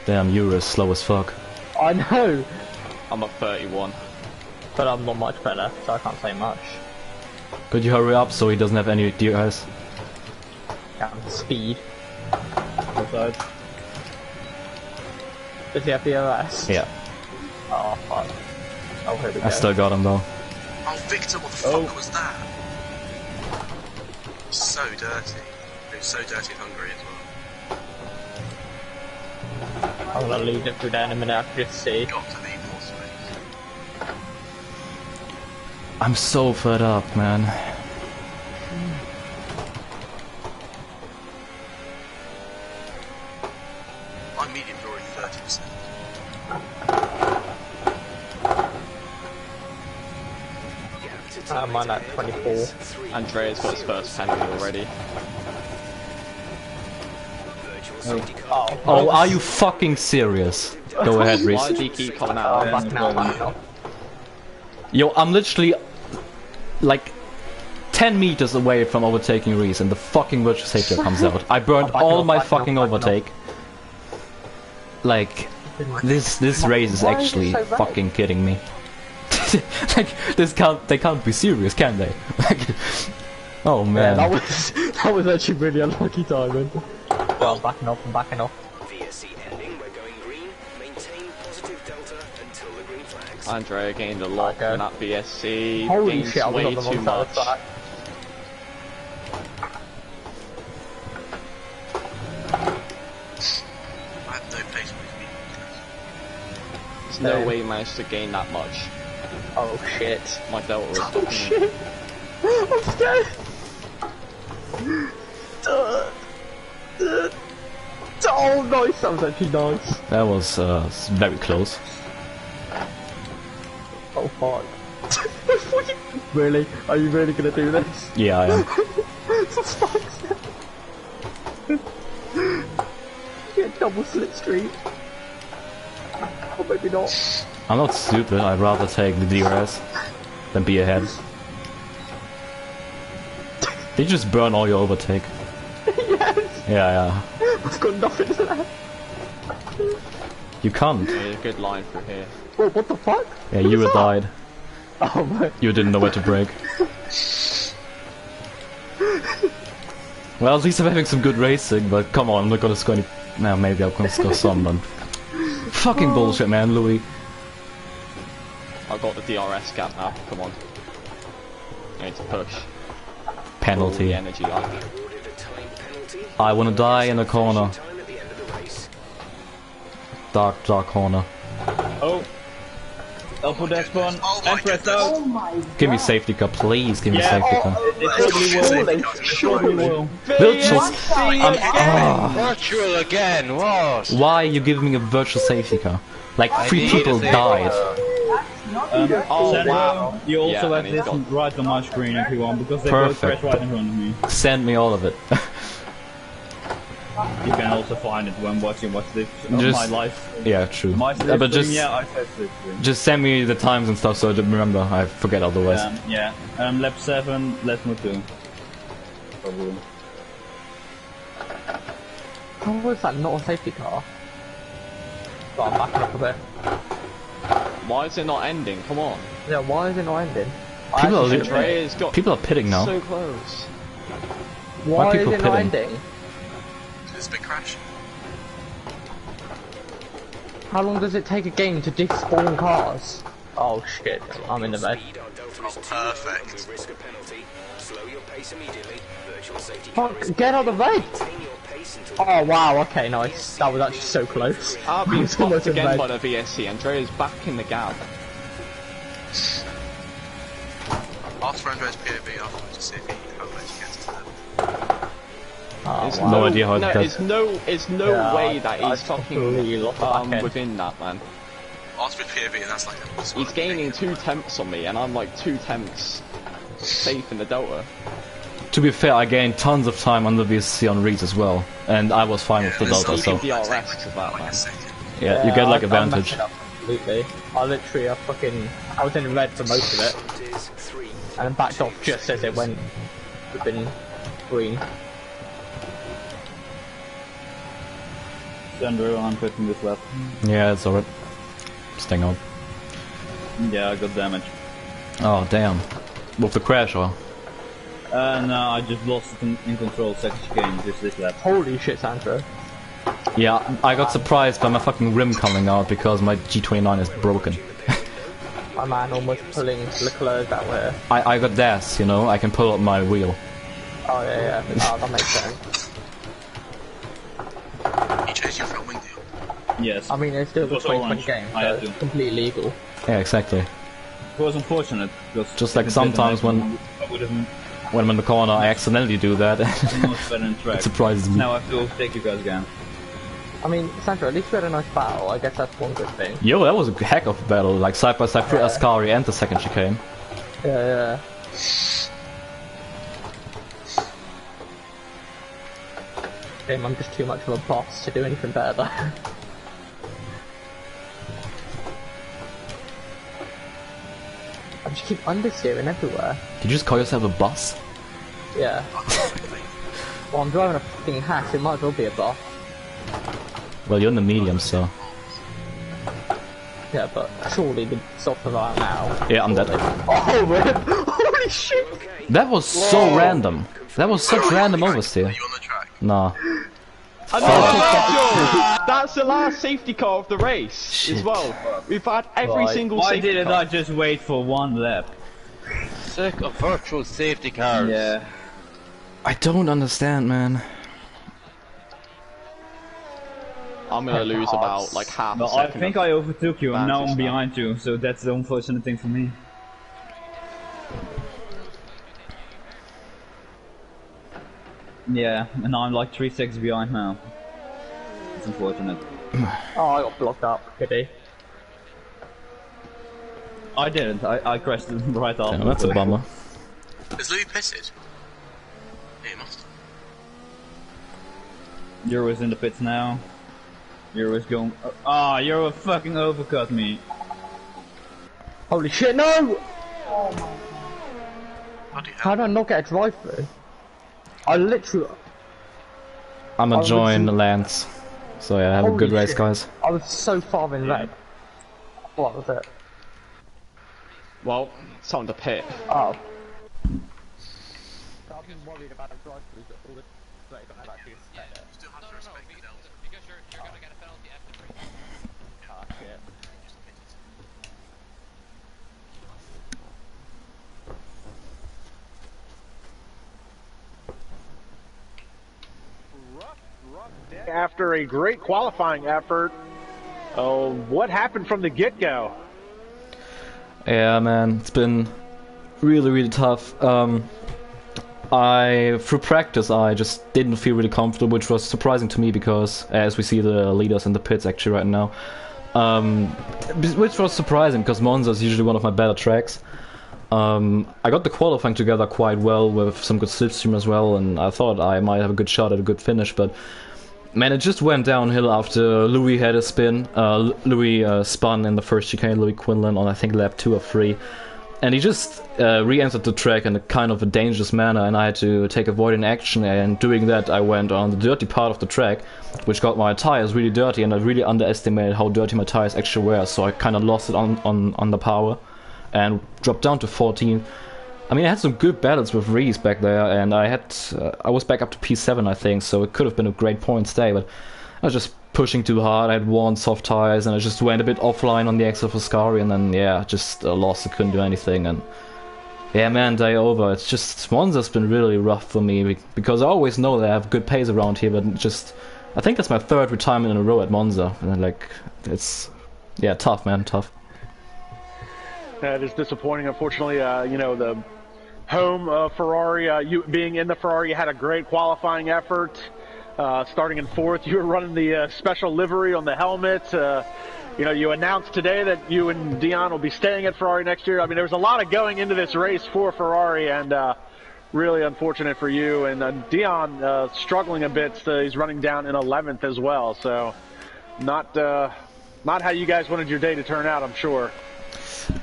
Damn, Euro is slow as fuck. I know, I'm at 31. but I'm not much better, so I can't say much. Could you hurry up so he doesn't have any DRS? Speed. Outside. Does he have DRS? Yeah. Oh, fuck. Oh, here we go. I still got him though. Oh, Victor, what the fuck was that? So dirty. It was so dirty in Hungary as well. I'm gonna lead it through there in a minute, I can just see. Got to leave more space. I'm so fed up, man. My medium's already 30%. Mine at 24. Andrea's got his first penalty already. Oh, are you fucking serious? Go ahead, Reese. Why do you keep coming out? Back now. Yo, I'm literally like 10 meters away from overtaking Reese and the fucking virtual safety comes out. I burned all my fucking overtake. Like, this race is actually fucking kidding me. Like, they can't be serious, can they? Like, oh man. Yeah, that was actually really unlucky timing. Well, I'm backing off. VSC ending, we're going green. Maintain positive delta until the green flags. Andrea gained a lot Okay. in that BSC. Holy gained shit, I was way on the too wrong side of much. the track. I have no patience with me. There's no way he managed to gain that much. Oh shit. My delta was Oh shit! I'm scared! Oh nice, that was actually nice. That was very close. Oh fuck. Really? Are you really gonna do this? Yeah, I am. For fuck's sake. Get double slipstream. Or maybe not. I'm not stupid, I'd rather take the DRS than be ahead. Did you just burn all your overtake? Yes! Yeah. I've got nothing left. You can't. There's a good line through here. Whoa, what the fuck? Yeah, you What's died. that? Oh my. You didn't know where to brake. Well, at least I'm having some good racing, but come on, I'm not gonna score any... Nah, maybe I'm gonna score some, but... Fucking bullshit, man, Louis. I've got the DRS gap now. Come on. I need to push. All Penalty. the energy like. Awarded a time penalty. I wanna die in the corner. Time at the end of the race. Dark corner. Oh. Elbow dash spawn. Oh my And press goodness. out. Give me safety car, please. Give me safety car. It totally will. Virtual. Virtual again, what? Why are you giving me a virtual safety car? Like I 3 need people a safety died. Oh Sandro, wow. you also Yeah, have and he's this got- right on my screen if you want, because they Perfect. both crash right in front of me. Send me all of it. You can also find it when watching what's this on Just- my live. Yeah, true. My But just yeah, I said slip stream. just send me the times and stuff so I don't remember. I forget otherwise. Yeah. Lap 7, let's move 2. Probably. How was that not a safety car? Oh, I'm backing up a bit. Why is it not ending? Come on. Yeah, why is it not ending? People are Actually, literally- Andrea's got People are pitting now. so close. why is people it not pitting? ending? It's a big crash. How long does it take a game to despawn cars? Oh shit, I'm in the bed. Speed, our delta is 2. Perfect. We risk a penalty. Slow your pace immediately. Virtual safety Fuck, car. get out of the way! Maintain your pace until Oh wow, okay, nice. That was actually so close. I've been It's almost stopped in again bed. by the VSC. Andrea's back in the gap. After Andre's POV afterwards to see if how much he gets to them. Oh, There's wow. No idea how no, that- it's no Yeah, way that I he's completely fucking lost the back end. within that, man. After his POV, and that's like a He's gaining 2 temps on me, and I'm like 2 temps safe in the delta. To be fair, I gained tons of time on the VSC on Reeds as well, and I was fine with the there's Delta, some so DRS like to that, like man. a second. yeah, you get like I'm advantage. messing up completely. I literally, I was in red for most of it, it is 3. and then backed off just as it went within green. Sandro, I'm putting this lap. Yeah, it's alright. Staying out. Yeah, I got damage. Oh damn. With the crash or? No, I just lost it in control second chicane, just this lap. Holy shit, Sandro. Yeah, I got surprised by my fucking rim coming out because my G29 is broken. My man almost pulling Leclerc that way. I got DAS, you know, I can pull up my wheel. Oh yeah, yeah. Oh, that makes sense. He chased you for a wing deal. Yes. I mean, it's still It the was 2020 orange. game, I so had it's to. completely legal. Yeah, exactly. It was unfortunate, because Just like if it sometimes didn't when- happen, I would have When I'm in the corner, I accidentally do that. almost better in track. It surprises me. Now I have to overtake you guys again. I mean, Sandro, at least we had a nice battle. I guess that's one good thing. Yo, that was a heck of a battle, like side by side through Ascari and the second chicane. Yeah, yeah. Damn, I'm just too much of a boss to do anything better though. I just keep understeering everywhere. Did you just call yourself a boss? Yeah. Well, I'm driving a fucking hack, it might as well be a boss. Well, you're in the medium, so. Yeah, but surely the soft are now. Yeah, I'm dead. Oh, rip! Holy shit! That was so random. That was such random oversteer. Are you on the track? Nah. That's the last safety car of the race Shit. as well. We've had every Right. single Why safety didn't car. I just wait for one lap? Sick of virtual safety cars. Yeah. I don't understand, man. I'm gonna lose about like half a Well, I second. think I overtook you and now I'm advantage now. behind you, so that's the unfortunate thing for me. Yeah, and I'm like 3 seconds behind now. It's unfortunate. Oh, I got blocked up, goodie. I didn't, I crashed right after. Damn, that's a bummer. Is Louis pissed? Yeah, he must. Euro's in the pits now. Euro's going. Ah, Euro fucking overcut me. Holy shit, no! Bloody How hell. did I not get a drive through? I literally. I'ma Oh, join listen. Lance. So yeah, have a Holy good race, shit. guys. I was so far in red. What was it? Well, it's on the pit. Oh. I've been worried about a drive through, but all the. Still have to respect the Delta. Because you're gonna get a penalty after 3. Ah, shit. After a great qualifying effort, what happened from the get-go? Yeah, man, it's been really, really tough. Through practice, I just didn't feel really comfortable, which was surprising to me because, as we see the leaders in the pits actually right now, which was surprising because Monza is usually one of my better tracks. I got the qualifying together quite well with some good slipstream as well, and I thought I might have a good shot at a good finish, but man, it just went downhill after Louis had a spin. Louis spun in the first chicane, Louis Quinlan, on I think lap 2 or 3. And he just re-entered the track in a kind of a dangerous manner, and I had to take avoiding action, and doing that I went on the dirty part of the track, which got my tires really dirty, and I really underestimated how dirty my tires actually were, so I kind of lost it on the power, and dropped down to 14. I mean, I had some good battles with Reese back there, and I was back up to P7 I think, so it could have been a great points day, but I was just pushing too hard. I had worn soft tires, and I just went a bit offline on the exit for Ascari, and then yeah, just lost. I couldn't do anything, and yeah, man, day over. It's just Monza's been really rough for me because I always know that I have good pace around here, but just I think that's my 3rd retirement in a row at Monza, and like it's tough, man, tough. That is disappointing. Unfortunately, the home Ferrari, you being in the Ferrari, you had a great qualifying effort. Starting in 4th, you were running the special livery on the helmet. You announced today that you and Dion will be staying at Ferrari next year. I mean, there was a lot of going into this race for Ferrari, and really unfortunate for you. And Dion struggling a bit. So he's running down in 11th as well. So not how you guys wanted your day to turn out, I'm sure.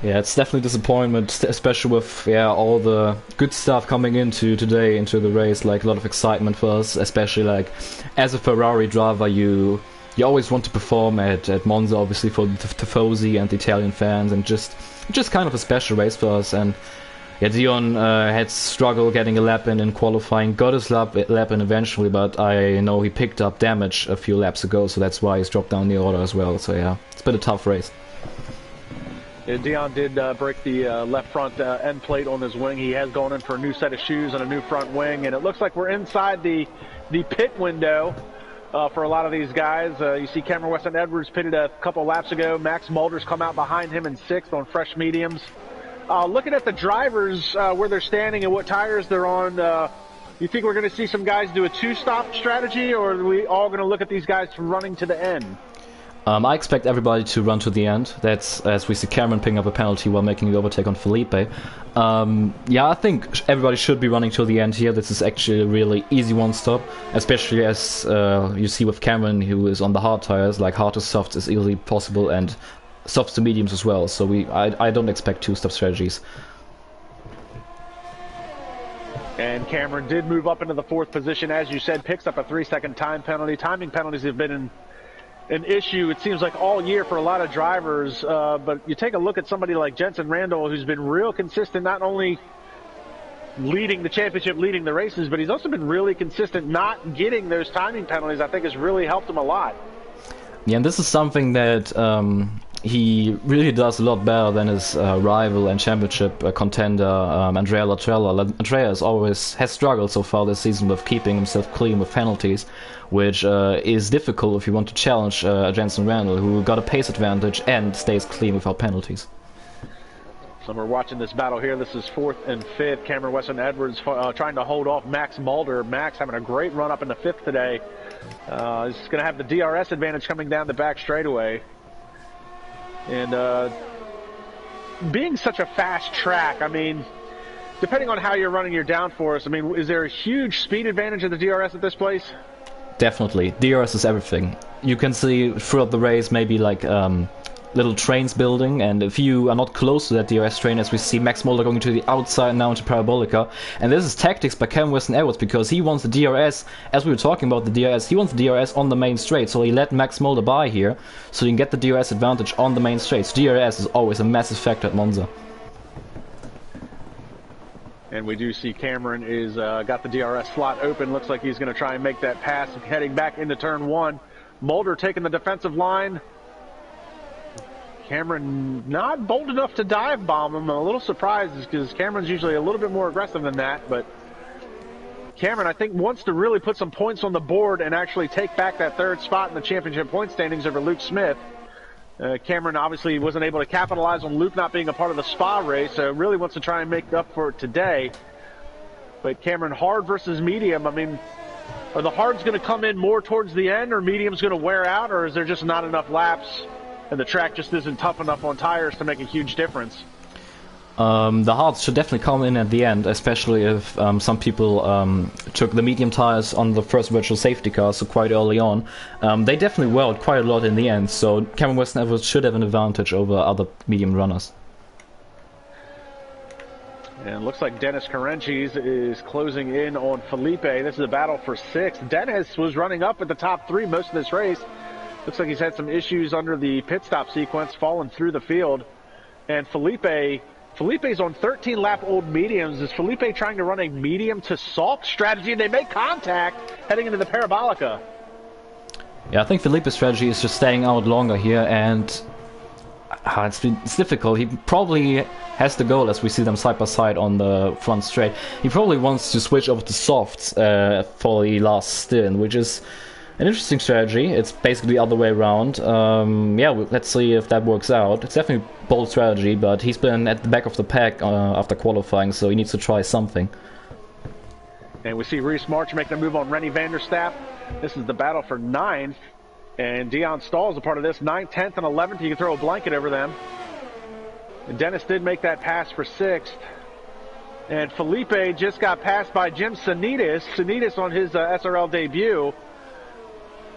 Yeah, it's definitely disappointment, especially with all the good stuff coming into today, into the race, like a lot of excitement for us, especially like as a Ferrari driver, you always want to perform at Monza, obviously for the Tifosi and the Italian fans, and just kind of a special race for us. And yeah, Dion had struggled getting a lap in qualifying, got his lap in eventually, but I know he picked up damage a few laps ago, so that's why he's dropped down the order as well. So yeah, it's been a tough race. Dion did break the left front end plate on his wing. He has gone in for a new set of shoes and a new front wing, and it looks like we're inside the pit window for a lot of these guys. You see Cameron Weston Edwards pitted a couple laps ago. Max Mulder's come out behind him in 6th on fresh mediums. Looking at the drivers, where they're standing and what tires they're on, you think we're going to see some guys do a 2-stop strategy, or are we all going to look at these guys from running to the end? I expect everybody to run to the end. That's as we see Cameron picking up a penalty while making the overtake on Felipe. Yeah, I think everybody should be running to the end here. This is actually a really easy one-stop, especially as you see with Cameron, who is on the hard tires. Like hard to softs is easily possible, and softs to mediums as well. So I don't expect 2-stop strategies. And Cameron did move up into the 4th position, as you said, picks up a 3-second time penalty. Timing penalties have been an issue, it seems like, all year for a lot of drivers, but you take a look at somebody like Jensen Randall, who's been real consistent, not only leading the championship, leading the races, but he's also been really consistent not getting those timing penalties. I think has really helped him a lot. Yeah, and this is something that he really does a lot better than his rival and championship contender, Andrea Latrella. Andrea has struggled so far this season with keeping himself clean with penalties, which is difficult if you want to challenge Jensen Randall, who got a pace advantage and stays clean without penalties. So we're watching this battle here. This is 4th and 5th. Cameron Weston Edwards trying to hold off Max Mulder. Max having a great run up into 5th today. He's going to have the DRS advantage coming down the back straightaway. And being such a fast track, I mean, depending on how you're running your downforce, I mean, is there a huge speed advantage of the DRS at this place? Definitely. DRS is everything. You can see throughout the race maybe like little trains building, and if you are not close to that DRS train, as we see Max Mulder going to the outside now into Parabolica, and this is tactics by Cameron Weston Edwards, because he wants the DRS, as we were talking about the DRS, he wants the DRS on the main straight, so he let Max Mulder by here, so you can get the DRS advantage on the main straight. So DRS is always a massive factor at Monza. And we do see Cameron is got the DRS slot open. Looks like he's going to try and make that pass, heading back into turn 1. Mulder taking the defensive line. Cameron not bold enough to dive bomb him. I'm a little surprised because Cameron's usually a little bit more aggressive than that, but Cameron, I think, wants to really put some points on the board and actually take back that third spot in the championship point standings over Luke Smith. Cameron obviously wasn't able to capitalize on Luke not being a part of the Spa race, so really wants to try and make up for it today. But Cameron, hard versus medium, I mean, are the hards going to come in more towards the end, or medium's going to wear out, or is there just not enough laps and the track just isn't tough enough on tires to make a huge difference? The hards should definitely come in at the end, especially if some people took the medium tires on the first virtual safety car, so quite early on. They definitely welled quite a lot in the end, so Cameron Weston Edwards should have an advantage over other medium runners. And it looks like Dennis Carenchis is closing in on Felipe. This is a battle for 6th. Dennis was running up at the top 3 most of this race. Looks like he's had some issues under the pit stop sequence, falling through the field. And Felipe's on 13-lap old mediums. Is Felipe trying to run a medium to soft strategy? And they make contact heading into the Parabolica. Yeah, I think Felipe's strategy is just staying out longer here, and it's difficult. He probably has the goal, as we see them side by side on the front straight. He probably wants to switch over to softs for the last stint, which is an interesting strategy. It's basically the other way around. Yeah, let's see if that works out. It's definitely a bold strategy, but he's been at the back of the pack after qualifying, so he needs to try something. And we see Reese March making a move on Rennie Vanderstapp. This is the battle for 9th. And Dion Stahl is a part of this. 9th, 10th, and 11th. You can throw a blanket over them. And Dennis did make that pass for 6th. And Felipe just got passed by Jim Sanitas. Sanitas on his SRL debut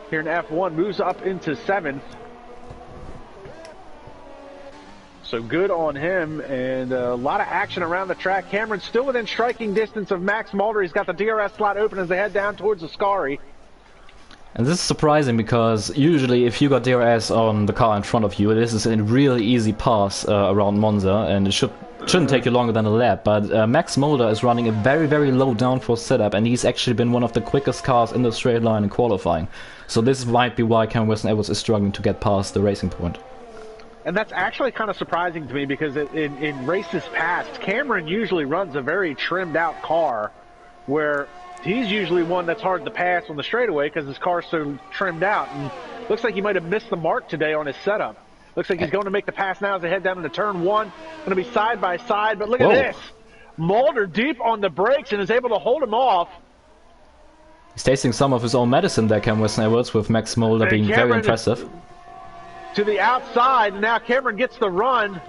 here in F1 moves up into 7th. So good on him, and a lot of action around the track. Cameron still within striking distance of Max Mulder. He's got the DRS slot open as they head down towards the Ascari. And this is surprising because usually if you got DRS on the car in front of you, this is a really easy pass around Monza, and it shouldn't take you longer than a lap. But Max Mulder is running a very, very low downforce setup, and he's actually been one of the quickest cars in the straight line in qualifying. So this might be why Cameron Weston Edwards is struggling to get past the racing point. And that's actually kind of surprising to me because in races past, Cameron usually runs a very trimmed out car where he's usually one that's hard to pass on the straightaway because his car's so trimmed out. And looks like he might have missed the mark today on his setup. Looks like he's going to make the pass now as they head down into turn 1. Going to be side by side, but look at this. Mulder deep on the brakes and is able to hold him off. He's tasting some of his own medicine there, Cameron Weston Edwards, with Max Mulder being very impressive. To the outside, and now Cameron gets the run.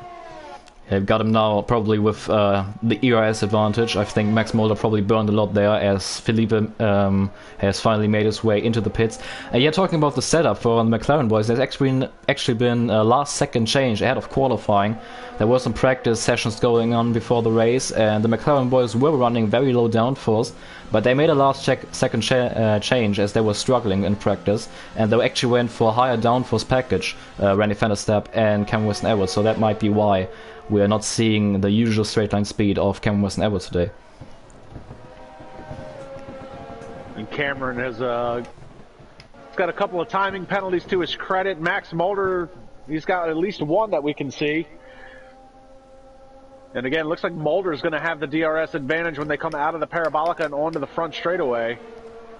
They've got him now probably with the ERS advantage. I think Max Mulder probably burned a lot there as Felipe has finally made his way into the pits. And yeah, talking about the setup for the McLaren boys, there's actually been a last-second change ahead of qualifying. There were some practice sessions going on before the race, and the McLaren boys were running very low downforce, but they made a last-second change as they were struggling in practice, and they actually went for a higher downforce package, Rennie Vanderstapp and Cameron Weston Edwards, so that might be why we are not seeing the usual straight line speed of Cameron Weston Edwards today. And Cameron has got a couple of timing penalties to his credit. Max Mulder, he's got at least one that we can see. And again, looks like Mulder is going to have the DRS advantage when they come out of the Parabolica and onto the front straightaway.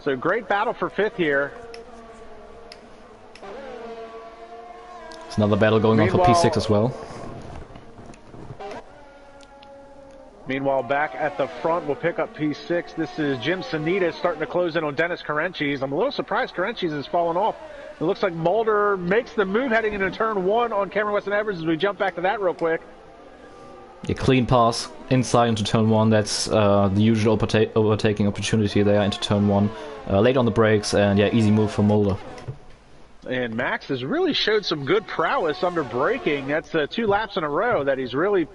So great battle for 5th here. There's another battle going on for P6 as well. Meanwhile, back at the front, we'll pick up P6. This is Jim Sanitas starting to close in on Dennis Carenchis. I'm a little surprised Carenchis has fallen off. It looks like Mulder makes the move heading into turn 1 on Cameron Weston Edwards as we jump back to that real quick. A clean pass inside into turn 1. That's the usual overtaking opportunity there into turn 1. Late on the brakes, and yeah, easy move for Mulder. And Max has really showed some good prowess under braking. That's 2 laps in a row that he's really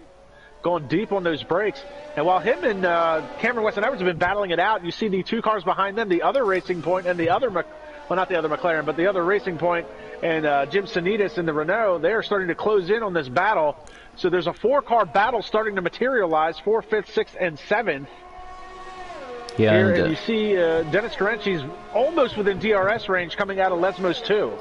going deep on those brakes. And while him and Cameron Weston Edwards have been battling it out, you see the 2 cars behind them, the other Racing Point and the other, well, not the other McLaren, but the other Racing Point and Jim Sanitas in the Renault, they are starting to close in on this battle. So there's a 4-car battle starting to materialize, 4th, 5th, 6th, and 7th. Yeah, here, and you see Dennis Carenchis almost within DRS range coming out of Lesmos 2.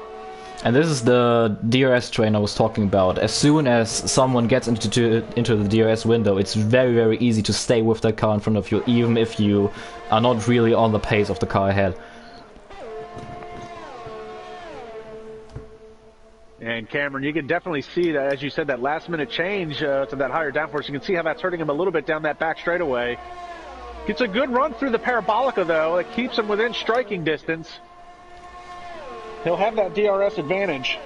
And this is the DRS train I was talking about. As soon as someone gets into the DRS window, it's very, very easy to stay with that car in front of you, even if you are not really on the pace of the car ahead. And Cameron, you can definitely see that, as you said, that last-minute change to that higher downforce. You can see how that's hurting him a little bit down that back straightaway. Gets a good run through the Parabolica, though. It keeps him within striking distance. He'll have that DRS advantage.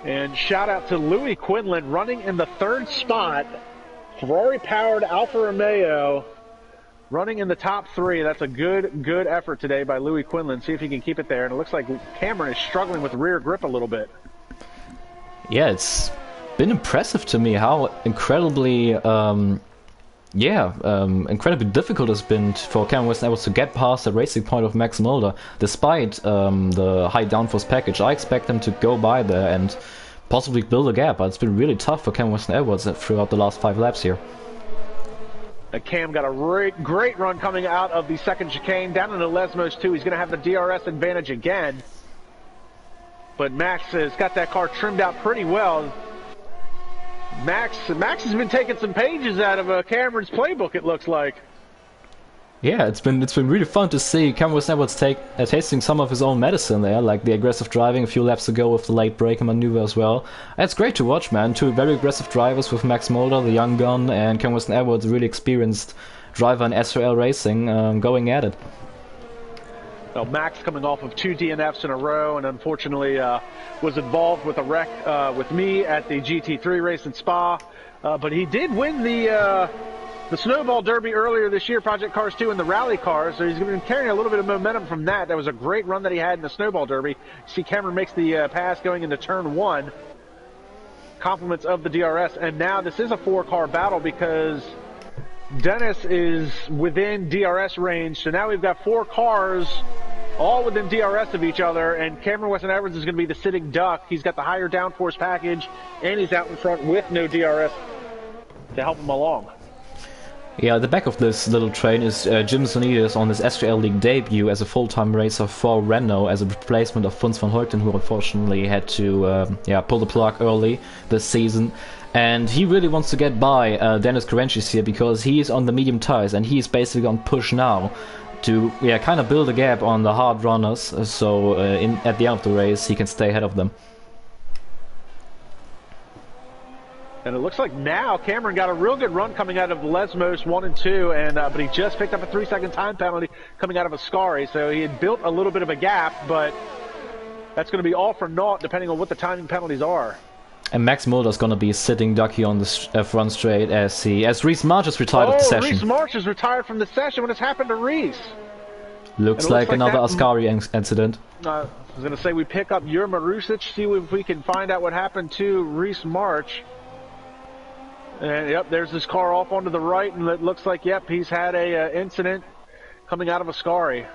And shout out to Louis Quinlan running in the 3rd spot. Ferrari-powered Alfa Romeo running in the top 3. That's a good effort today by Louis Quinlan. See if he can keep it there. And it looks like Cameron is struggling with rear grip a little bit. Yeah, it's been impressive to me how incredibly incredibly difficult it's been for Cameron Weston-Edwards to get past the racing point of Max Mulder, despite the high downforce package. I expect him to go by there and possibly build a gap, but it's been really tough for Cameron Weston-Edwards throughout the last 5 laps here. Cam got a great run coming out of the 2nd chicane down into Lesmos 2. He's going to have the DRS advantage again, but Max has got that car trimmed out pretty well. Max has been taking some pages out of Cameron's playbook, it looks like. Yeah, it's been really fun to see Cameron Weston-Edwards tasting some of his own medicine there, like the aggressive driving a few laps ago with the late braking maneuver as well. And it's great to watch, man. 2 very aggressive drivers with Max Mulder, the young gun, and Cameron Weston-Edwards, a really experienced driver in SRL racing, going at it. Well, Max coming off of 2 DNFs in a row, and unfortunately was involved with a wreck with me at the GT3 race in Spa. But he did win the Snowball Derby earlier this year, Project Cars 2 and the Rally Cars, so he's been carrying a little bit of momentum from that. That was a great run that he had in the Snowball Derby. See, Cameron makes the pass going into turn 1. Compliments of the DRS, and now this is a 4-car battle because Dennis is within DRS range, so now we've got 4 cars all within DRS of each other, and Cameron Weston-Edwards is going to be the sitting duck. He's got the higher downforce package, and he's out in front with no DRS to help him along. Yeah, the back of this little train is Jim Sonidas on his SRL League debut as a full-time racer for Renault as a replacement of Fons van Hoyten, who unfortunately had to pull the plug early this season. And he really wants to get by Dennis Karancic here because he's on the medium tires and he's basically on push now to kind of build a gap on the hard runners, so at the end of the race he can stay ahead of them. And it looks like now Cameron got a real good run coming out of Lesmos 1 and 2, and but he just picked up a 3-second time penalty coming out of Ascari, so he had built a little bit of a gap, but that's going to be all for naught depending on what the timing penalties are. And Max Mulder's going to be sitting ducky on the front straight as Reese March is retired of the session. Reese March is retired from the session. What has happened to Reese? Looks like another Ascari incident. I was going to say we pick up Jurma Rusic, see if we can find out what happened to Reese March. And yep, there's this car off onto the right, and it looks like, yep, he's had a incident coming out of Ascari.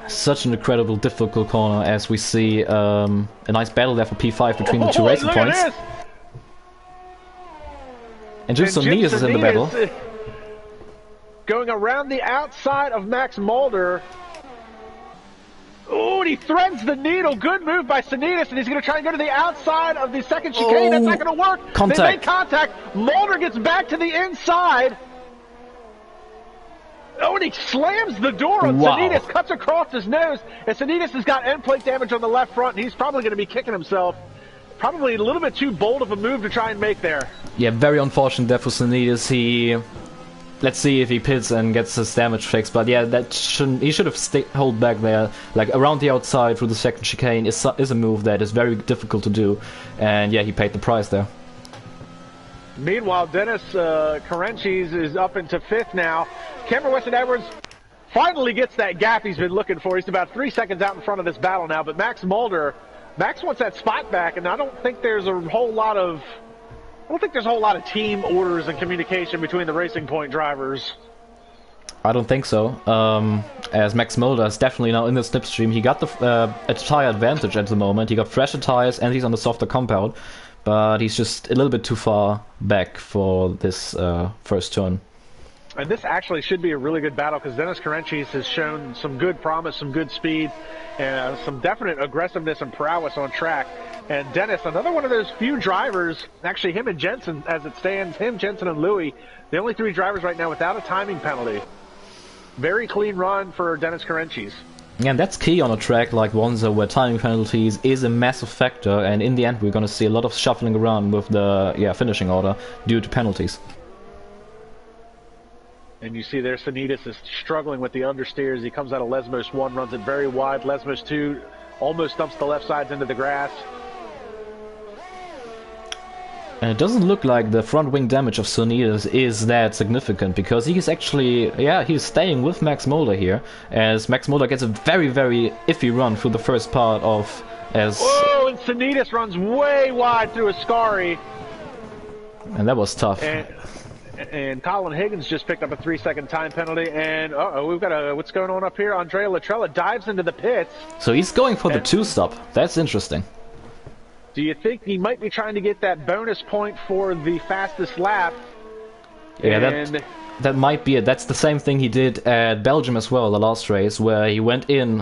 Such an incredible, difficult corner as we see a nice battle there for P5 between the 2 racing points. And Jim Sonidas is in the battle. Going around the outside of Max Mulder. Oh, and he threads the needle. Good move by Sonidas, and he's going to try and go to the outside of the 2nd chicane. That's not going to work. Contact. They make contact. Mulder gets back to the inside. Oh, and he slams the door on Sonidas, cuts across his nose, and Sonidas has got end plate damage on the left front, and he's probably going to be kicking himself. Probably a little bit too bold of a move to try and make there. Yeah, very unfortunate there for Sonidas. Let's see if he pits and gets his damage fixed, but yeah, he should have held back there. Like, around the outside through the 2nd chicane is a move that is very difficult to do, and yeah, he paid the price there. Meanwhile, Dennis Karancic is up into 5th now. Cameron Weston-Edwards finally gets that gap he's been looking for. He's about 3 seconds out in front of this battle now, but Max Mulder, Max wants that spot back, and I don't think there's a whole lot of team orders and communication between the Racing Point drivers. I don't think so. As Max Mulder is definitely now in the slipstream. He got a tire advantage at the moment. He got fresher tires and he's on the softer compound. But he's just a little bit too far back for this first turn. And this actually should be a really good battle because Dennis Karenchis has shown some good promise, some good speed, and some definite aggressiveness and prowess on track. And Dennis, another one of those few drivers, actually him and Jensen, as it stands, him, Jensen, and Louis, the only 3 drivers right now without a timing penalty. Very clean run for Dennis Karenchis. Yeah, and that's key on a track like Monza where timing penalties is a massive factor, and in the end we're going to see a lot of shuffling around with the finishing order due to penalties. And you see there Sanitas is struggling with the understeers. He comes out of Lesmos 1, runs it very wide. Lesmos 2 almost dumps the left sides into the grass. And it doesn't look like the front wing damage of Sonidas is that significant, because he's actually, he's staying with Max Mulder here, as Max Mulder gets a very, very iffy run through the first part of as... Whoa, and Sanitas runs way wide through Ascari. And that was tough. And Colin Higgins just picked up a 3-second time penalty, and we've got what's going on up here? Andrea Latrella dives into the pits. So he's going for the 2-stop. That's interesting. Do you think he might be trying to get that bonus point for the fastest lap? Yeah, that might be it. That's the same thing he did at Belgium as well, the last race, where he went in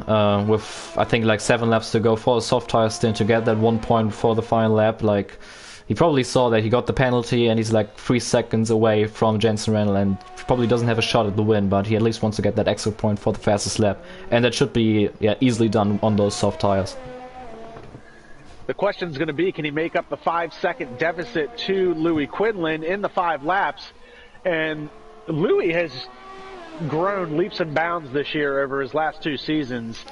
with, I think, like 7 laps to go for a soft tire stint to get that 1 point for the final lap. Like, he probably saw that he got the penalty and he's like 3 seconds away from Jensen Renal and probably doesn't have a shot at the win, but he at least wants to get that extra point for the fastest lap. And that should be easily done on those soft tires. The question is going to be, can he make up the 5-second deficit to Louis Quinlan in the 5 laps? And Louis has grown leaps and bounds this year over his last 2 seasons.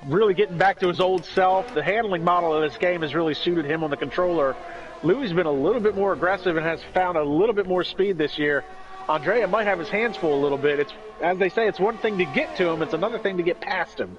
Really getting back to his old self. The handling model of this game has really suited him on the controller. Louis has been a little bit more aggressive and has found a little bit more speed this year. Andrea might have his hands full a little bit. It's, as they say, it's one thing to get to him, it's another thing to get past him.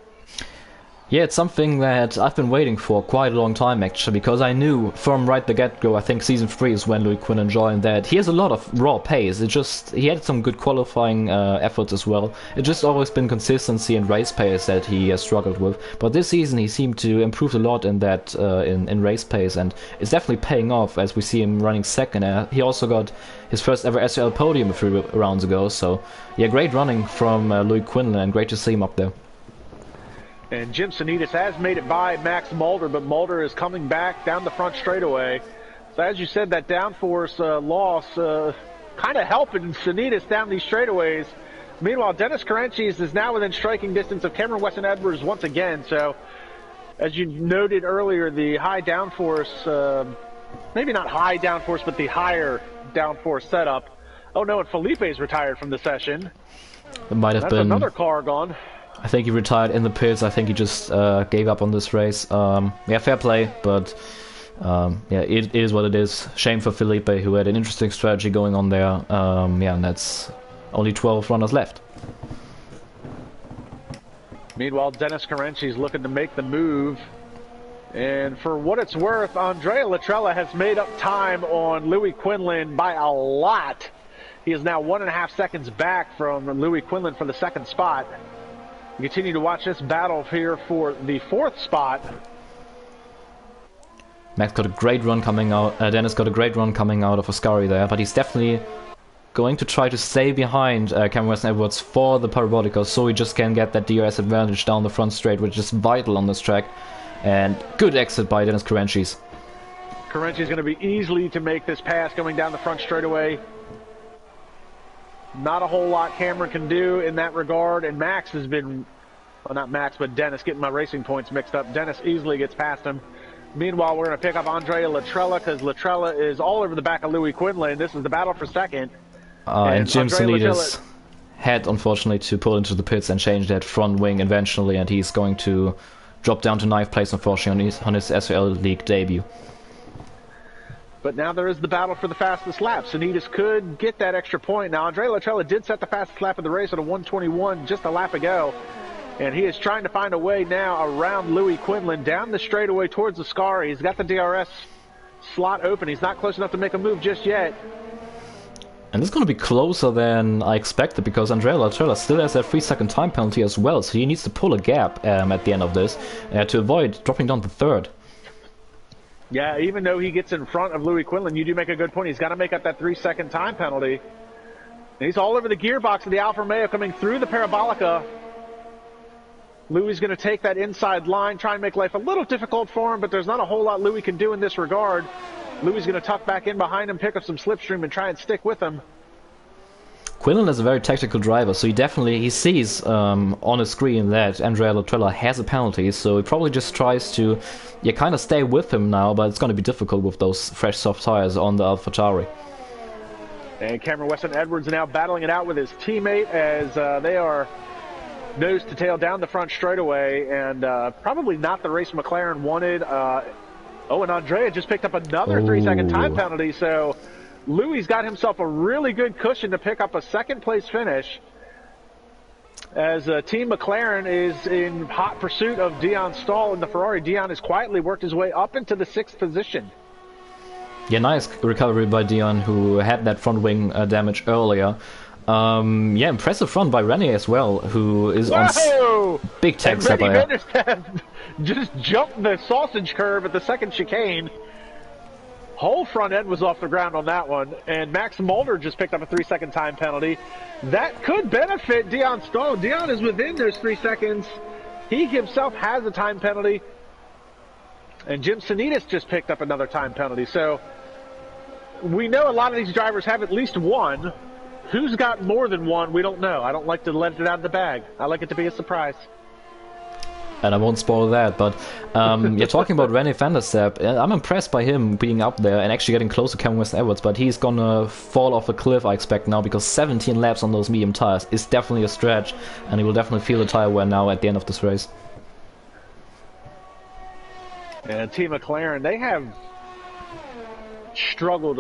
Yeah, it's something that I've been waiting for quite a long time, actually, because I knew from right the get-go, I think Season 3 is when Louis Quinlan joined, that he has a lot of raw pace. He had some good qualifying efforts as well. It's just always been consistency and race pace that he has struggled with. But this season he seemed to improve a lot in that in race pace, and it's definitely paying off as we see him running second. He also got his first ever SRL podium a few rounds ago, so yeah, great running from Louis Quinlan, and great to see him up there. And Jim Sanitas has made it by Max Mulder, but Mulder is coming back down the front straightaway. So as you said, that downforce loss kind of helping Sanitas down these straightaways. Meanwhile, Dennis Karenchis is now within striking distance of Cameron Weston Edwards once again. So as you noted earlier, the high downforce, maybe not high downforce, but the higher downforce setup. Oh no, and Felipe's retired from the session. It might have been another car gone. I think he retired in the pits. I think he just gave up on this race. Yeah, fair play, but yeah, it is what it is. Shame for Felipe, who had an interesting strategy going on there. Yeah, and that's only 12 runners left. Meanwhile, Dennis Karenchis looking to make the move. And for what it's worth, Andrea Latrella has made up time on Louis Quinlan by a lot. He is now 1.5 seconds back from Louis Quinlan for the 2nd spot. We continue to watch this battle here for the 4th spot. Max got a great run coming out. Dennis got a great run coming out of Ascari there, but he's definitely going to try to stay behind Cameron Weston Edwards for the Parabolica, so he just can get that DRS advantage down the front straight, which is vital on this track. And good exit by Dennis Karenchis. Karenchis is going to be easily to make this pass going down the front straightaway. Not a whole lot Cameron can do in that regard, and Max has been, well, not Max, but Dennis, getting my racing points mixed up. Dennis easily gets past him. Meanwhile, we're going to pick up Andrea Latrella, because Latrella is all over the back of Louis Quinlan. This is the battle for 2nd. And Jim Sanitas had, unfortunately, to pull into the pits and change that front wing eventually, and he's going to drop down to 9th place, unfortunately, on his SRL League debut. But now there is the battle for the fastest lap. Sanitas could get that extra point. Now, Andrea Latrella did set the fastest lap of the race at a 1:21 just a lap ago. And he is trying to find a way now around Louis Quinlan down the straightaway towards the Ascari. He's got the DRS slot open. He's not close enough to make a move just yet. And this is going to be closer than I expected, because Andrea Latrella still has that 3-second time penalty as well. So he needs to pull a gap at the end of this to avoid dropping down to 3rd. Yeah, even though he gets in front of Louis Quinlan, you do make a good point. He's got to make up that 3-second time penalty. He's all over the gearbox of the Alfa Romeo coming through the Parabolica. Louis going to take that inside line, try and make life a little difficult for him, but there's not a whole lot Louis can do in this regard. Louis going to tuck back in behind him, pick up some slipstream, and try and stick with him. Quinlan is a very tactical driver, so he sees on his screen that Andrea Latrella has a penalty, so he probably just tries to kind of stay with him now, but it's going to be difficult with those fresh soft tires on the AlphaTauri. And Cameron Weston Edwards now battling it out with his teammate as they are nose to tail down the front straightaway, and probably not the race McLaren wanted. And Andrea just picked up another 3-second time penalty, so Louis got himself a really good cushion to pick up a second-place finish as Team McLaren is in hot pursuit of Dion Stahl in the Ferrari. Dion has quietly worked his way up into the 6th position. Yeah, nice recovery by Dion, who had that front wing damage earlier. Impressive front by Rennie as well, who is on big tech step. Rennie Vanderstappen just jumped the sausage curve at the second chicane. Whole front end was off the ground on that one, and Max Mulder just picked up a 3-second time penalty. That could benefit Dion Stahl. Dion is within those 3 seconds. He himself has a time penalty, and Jim Sanitas just picked up another time penalty. So we know a lot of these drivers have at least one. Who's got more than one, we don't know. I don't like to let it out of the bag. I like it to be a surprise. And I won't spoil that, but you're talking about Rennie Vanderstappen. I'm impressed by him being up there and actually getting close to Cameron Weston Edwards, but he's gonna fall off a cliff, I expect, now, because 17 laps on those medium tires is definitely a stretch, and he will definitely feel the tire wear now at the end of this race. And Team McLaren, they have struggled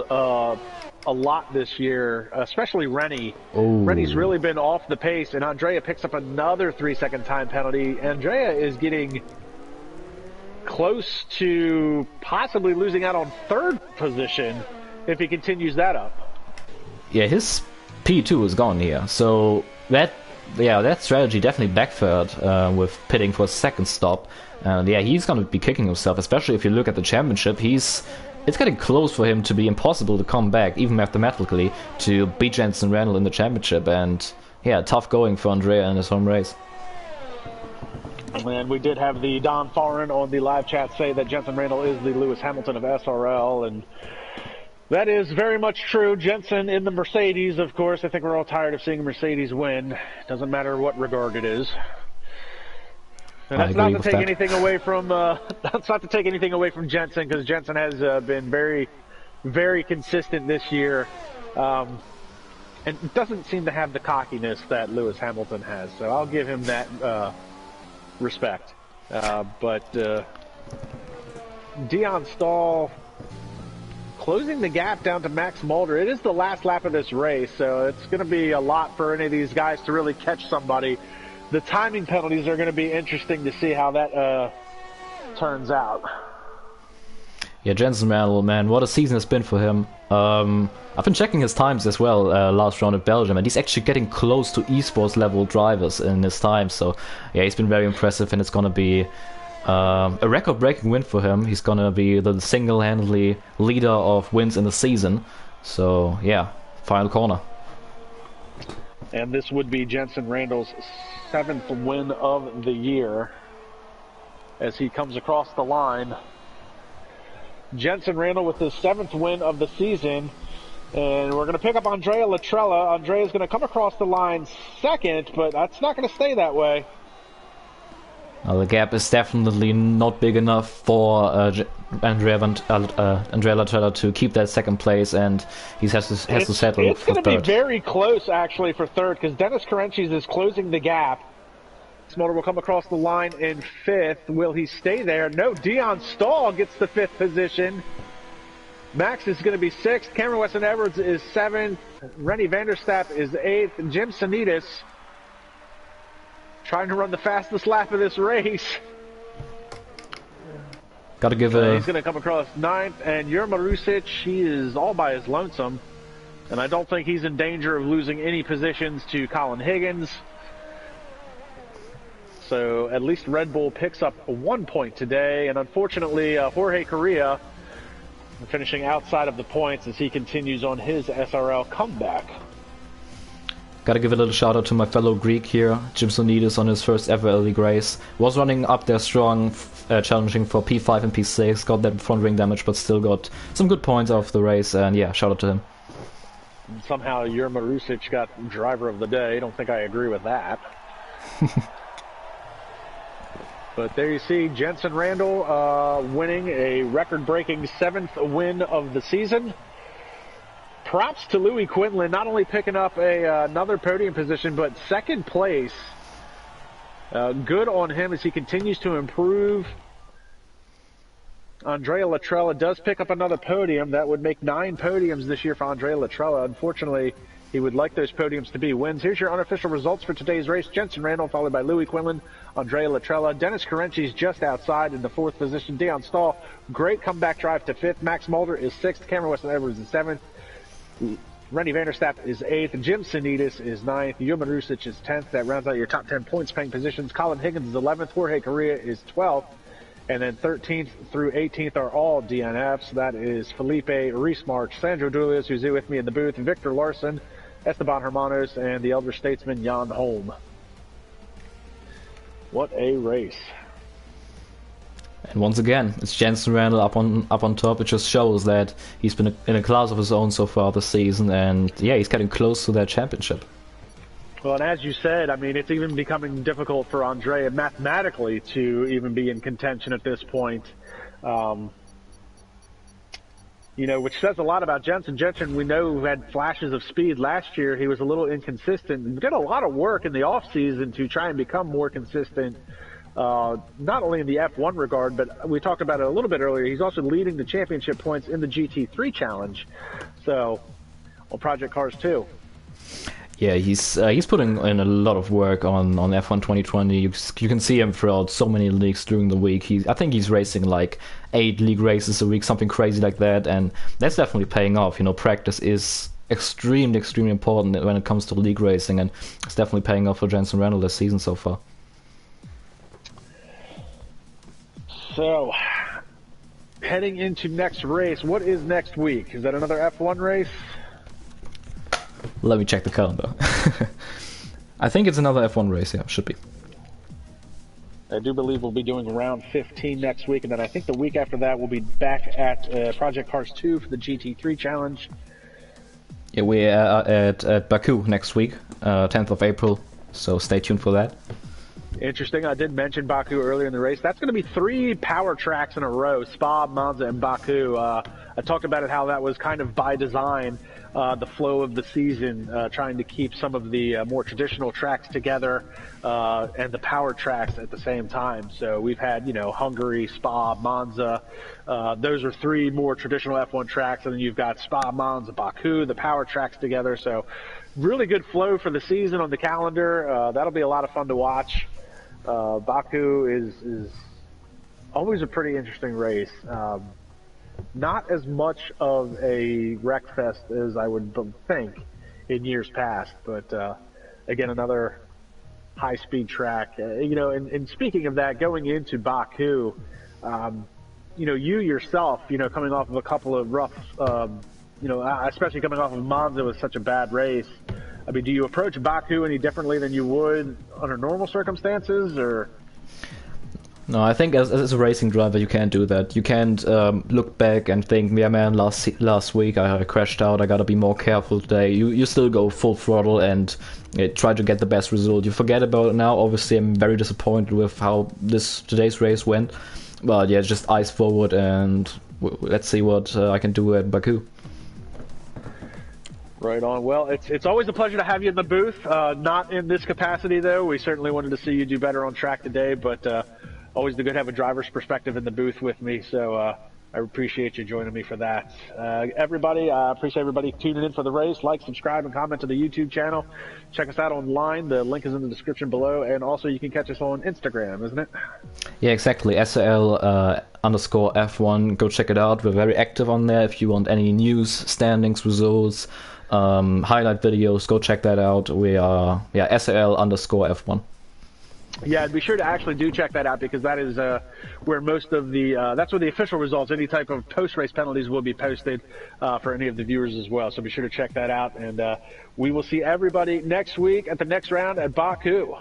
a lot this year, especially Rennie. Rennie's really been off the pace, and Andrea picks up another 3-second time penalty. Andrea is getting close to possibly losing out on 3rd position if he continues that up. Yeah, his P2 is gone here, so that strategy definitely backfired with pitting for a second stop. And he's going to be kicking himself, especially if you look at the championship. It's getting close for him to be impossible to come back, even mathematically, to beat Jensen Randall in the championship. And tough going for Andrea in his home race. And we did have the Don Foreign on the live chat say that Jensen Randall is the Lewis Hamilton of SRL, and that is very much true. Jensen in the Mercedes, of course. I think we're all tired of seeing Mercedes win. Doesn't matter what regard it is. And that's not to take anything away from Jensen, because Jensen has been very, very consistent this year, and doesn't seem to have the cockiness that Lewis Hamilton has. So I'll give him that respect. But Dion Stahl closing the gap down to Max Mulder. It is the last lap of this race, so it's going to be a lot for any of these guys to really catch somebody. The timing penalties are going to be interesting to see how that turns out. Yeah, Jensen Randall, man, what a season it's been for him. I've been checking his times as well last round at Belgium, and he's actually getting close to esports level drivers in his time. So he's been very impressive, and it's going to be a record-breaking win for him. He's going to be the single-handedly leader of wins in the season. So final corner. And this would be Jensen Randall's 7th win of the year as he comes across the line. Jensen Randall with his 7th win of the season. And we're going to pick up Andrea Latrella. Andrea's going to come across the line 2nd, but that's not going to stay that way. The gap is definitely not big enough for Andrea Latrella to keep that 2nd place, and he has to settle for 3rd. It's going to be very close, actually, for 3rd, because Dennis Carenchis is closing the gap. Smolder will come across the line in 5th. Will he stay there? No, Dion Stahl gets the 5th position. Max is going to be 6th. Cameron Weston Edwards is 7th. Rennie Vanderstappen is 8th. Jim Sanitas trying to run the fastest lap of this race. Got to give He's going to come across 9th, and Jurma Rusic, he is all by his lonesome, and I don't think he's in danger of losing any positions to Colin Higgins. So at least Red Bull picks up 1 point today, and unfortunately Jorge Correa finishing outside of the points as he continues on his SRL comeback. Gotta give a little shout out to my fellow Greek here, Jimsonidis, on his first ever League race. Was running up there strong, challenging for P5 and P6, got that front ring damage, but still got some good points out of the race, and yeah, shout out to him. Somehow your Marusic got driver of the day. I don't think I agree with that. But there you see Jensen Randall winning a record-breaking 7th win of the season. Props to Louis Quinlan, not only picking up another podium position, but second place. Good on him as he continues to improve. Andrea Latrella does pick up another podium. That would make 9 podiums this year for Andrea Latrella. Unfortunately, he would like those podiums to be wins. Here's your unofficial results for today's race. Jensen Randall, followed by Louis Quinlan, Andrea Latrella. Dennis Carenci's just outside in the 4th position. Dion Stahl, great comeback drive to 5th. Max Mulder is 6th. Cameron Weston Edwards is 7th. Rennie Vanderstapp is 8th. Jim Sinitas is 9th. Jovan Rusic is 10th. That rounds out your top 10 points paying positions. Colin Higgins is 11th. Jorge Correa is 12th. And then 13th through 18th are all DNFs. That is Felipe Reese March, Sandro Dulius, who's with me in the booth, Victor Larson, Esteban Hermanos, and the elder statesman Jan Holm. What a race. And once again, it's Jensen Randall up on top. It just shows that he's been in a class of his own so far this season, and yeah, he's getting close to that championship. Well, and as you said, I mean, it's even becoming difficult for Andrea mathematically to even be in contention at this point. You know, which says a lot about Jensen. Jensen, we know, who had flashes of speed last year. He was a little inconsistent and did a lot of work in the off-season to try and become more consistent, not only in the F1 regard, but we talked about it a little bit earlier. He's also leading the championship points in the GT3 challenge. So, on Project Cars 2. Yeah, he's putting in a lot of work on F1 2020. You can see him throughout so many leagues during the week. I think he's racing like 8 league races a week, something crazy like that, and that's definitely paying off. You know, practice is extremely important when it comes to league racing, and it's definitely paying off for Jensen Randall this season so far. So, heading into next race, what is next week? Is that another F1 race? Let me check the calendar. I think it's another F1 race, yeah, should be. I do believe we'll be doing round 15 next week, and then I think the week after that we'll be back at Project Cars 2 for the GT3 challenge. Yeah, we're at Baku next week, 10th of April, so stay tuned for that. Interesting, I did mention Baku earlier in the race. That's going to be 3 power tracks in a row, Spa, Monza, and Baku. I talked about it, how that was kind of by design, the flow of the season, trying to keep some of the more traditional tracks together and the power tracks at the same time. So we've had, you know, Hungary, Spa, Monza. Those are 3 more traditional F1 tracks, and then you've got Spa, Monza, Baku, the power tracks together. So really good flow for the season on the calendar. That'll be a lot of fun to watch. Baku is always a pretty interesting race. Not as much of a wreck fest as I would think in years past, but again, another high-speed track. You know, and speaking of that, going into Baku, you know, you yourself, you know, coming off of a couple of rough, you know, especially coming off of Monza with such a bad race, I mean, do you approach Baku any differently than you would under normal circumstances, or? No, I think as a racing driver, you can't do that. You can't look back and think, yeah, man, last week I crashed out. I gotta be more careful today. You still go full throttle and try to get the best result. You forget about it now. Obviously, I'm very disappointed with how today's race went. But yeah, just eyes forward and let's see what I can do at Baku. Right on. Well, it's always a pleasure to have you in the booth. Not in this capacity, though. We certainly wanted to see you do better on track today, but always good to have a driver's perspective in the booth with me. So I appreciate you joining me for that. Everybody, I appreciate everybody tuning in for the race. Like, subscribe, and comment to the YouTube channel. Check us out online. The link is in the description below. And also, you can catch us on Instagram, isn't it? Yeah, exactly. SRL _F1. Go check it out. We're very active on there. If you want any news, standings, results, highlight videos, go check that out. We are SRL _F1. Yeah, be sure to actually do check that out because that is where most of the that's where the official results, any type of post-race penalties will be posted for any of the viewers as well. So be sure to check that out, and we will see everybody next week at the next round at Baku.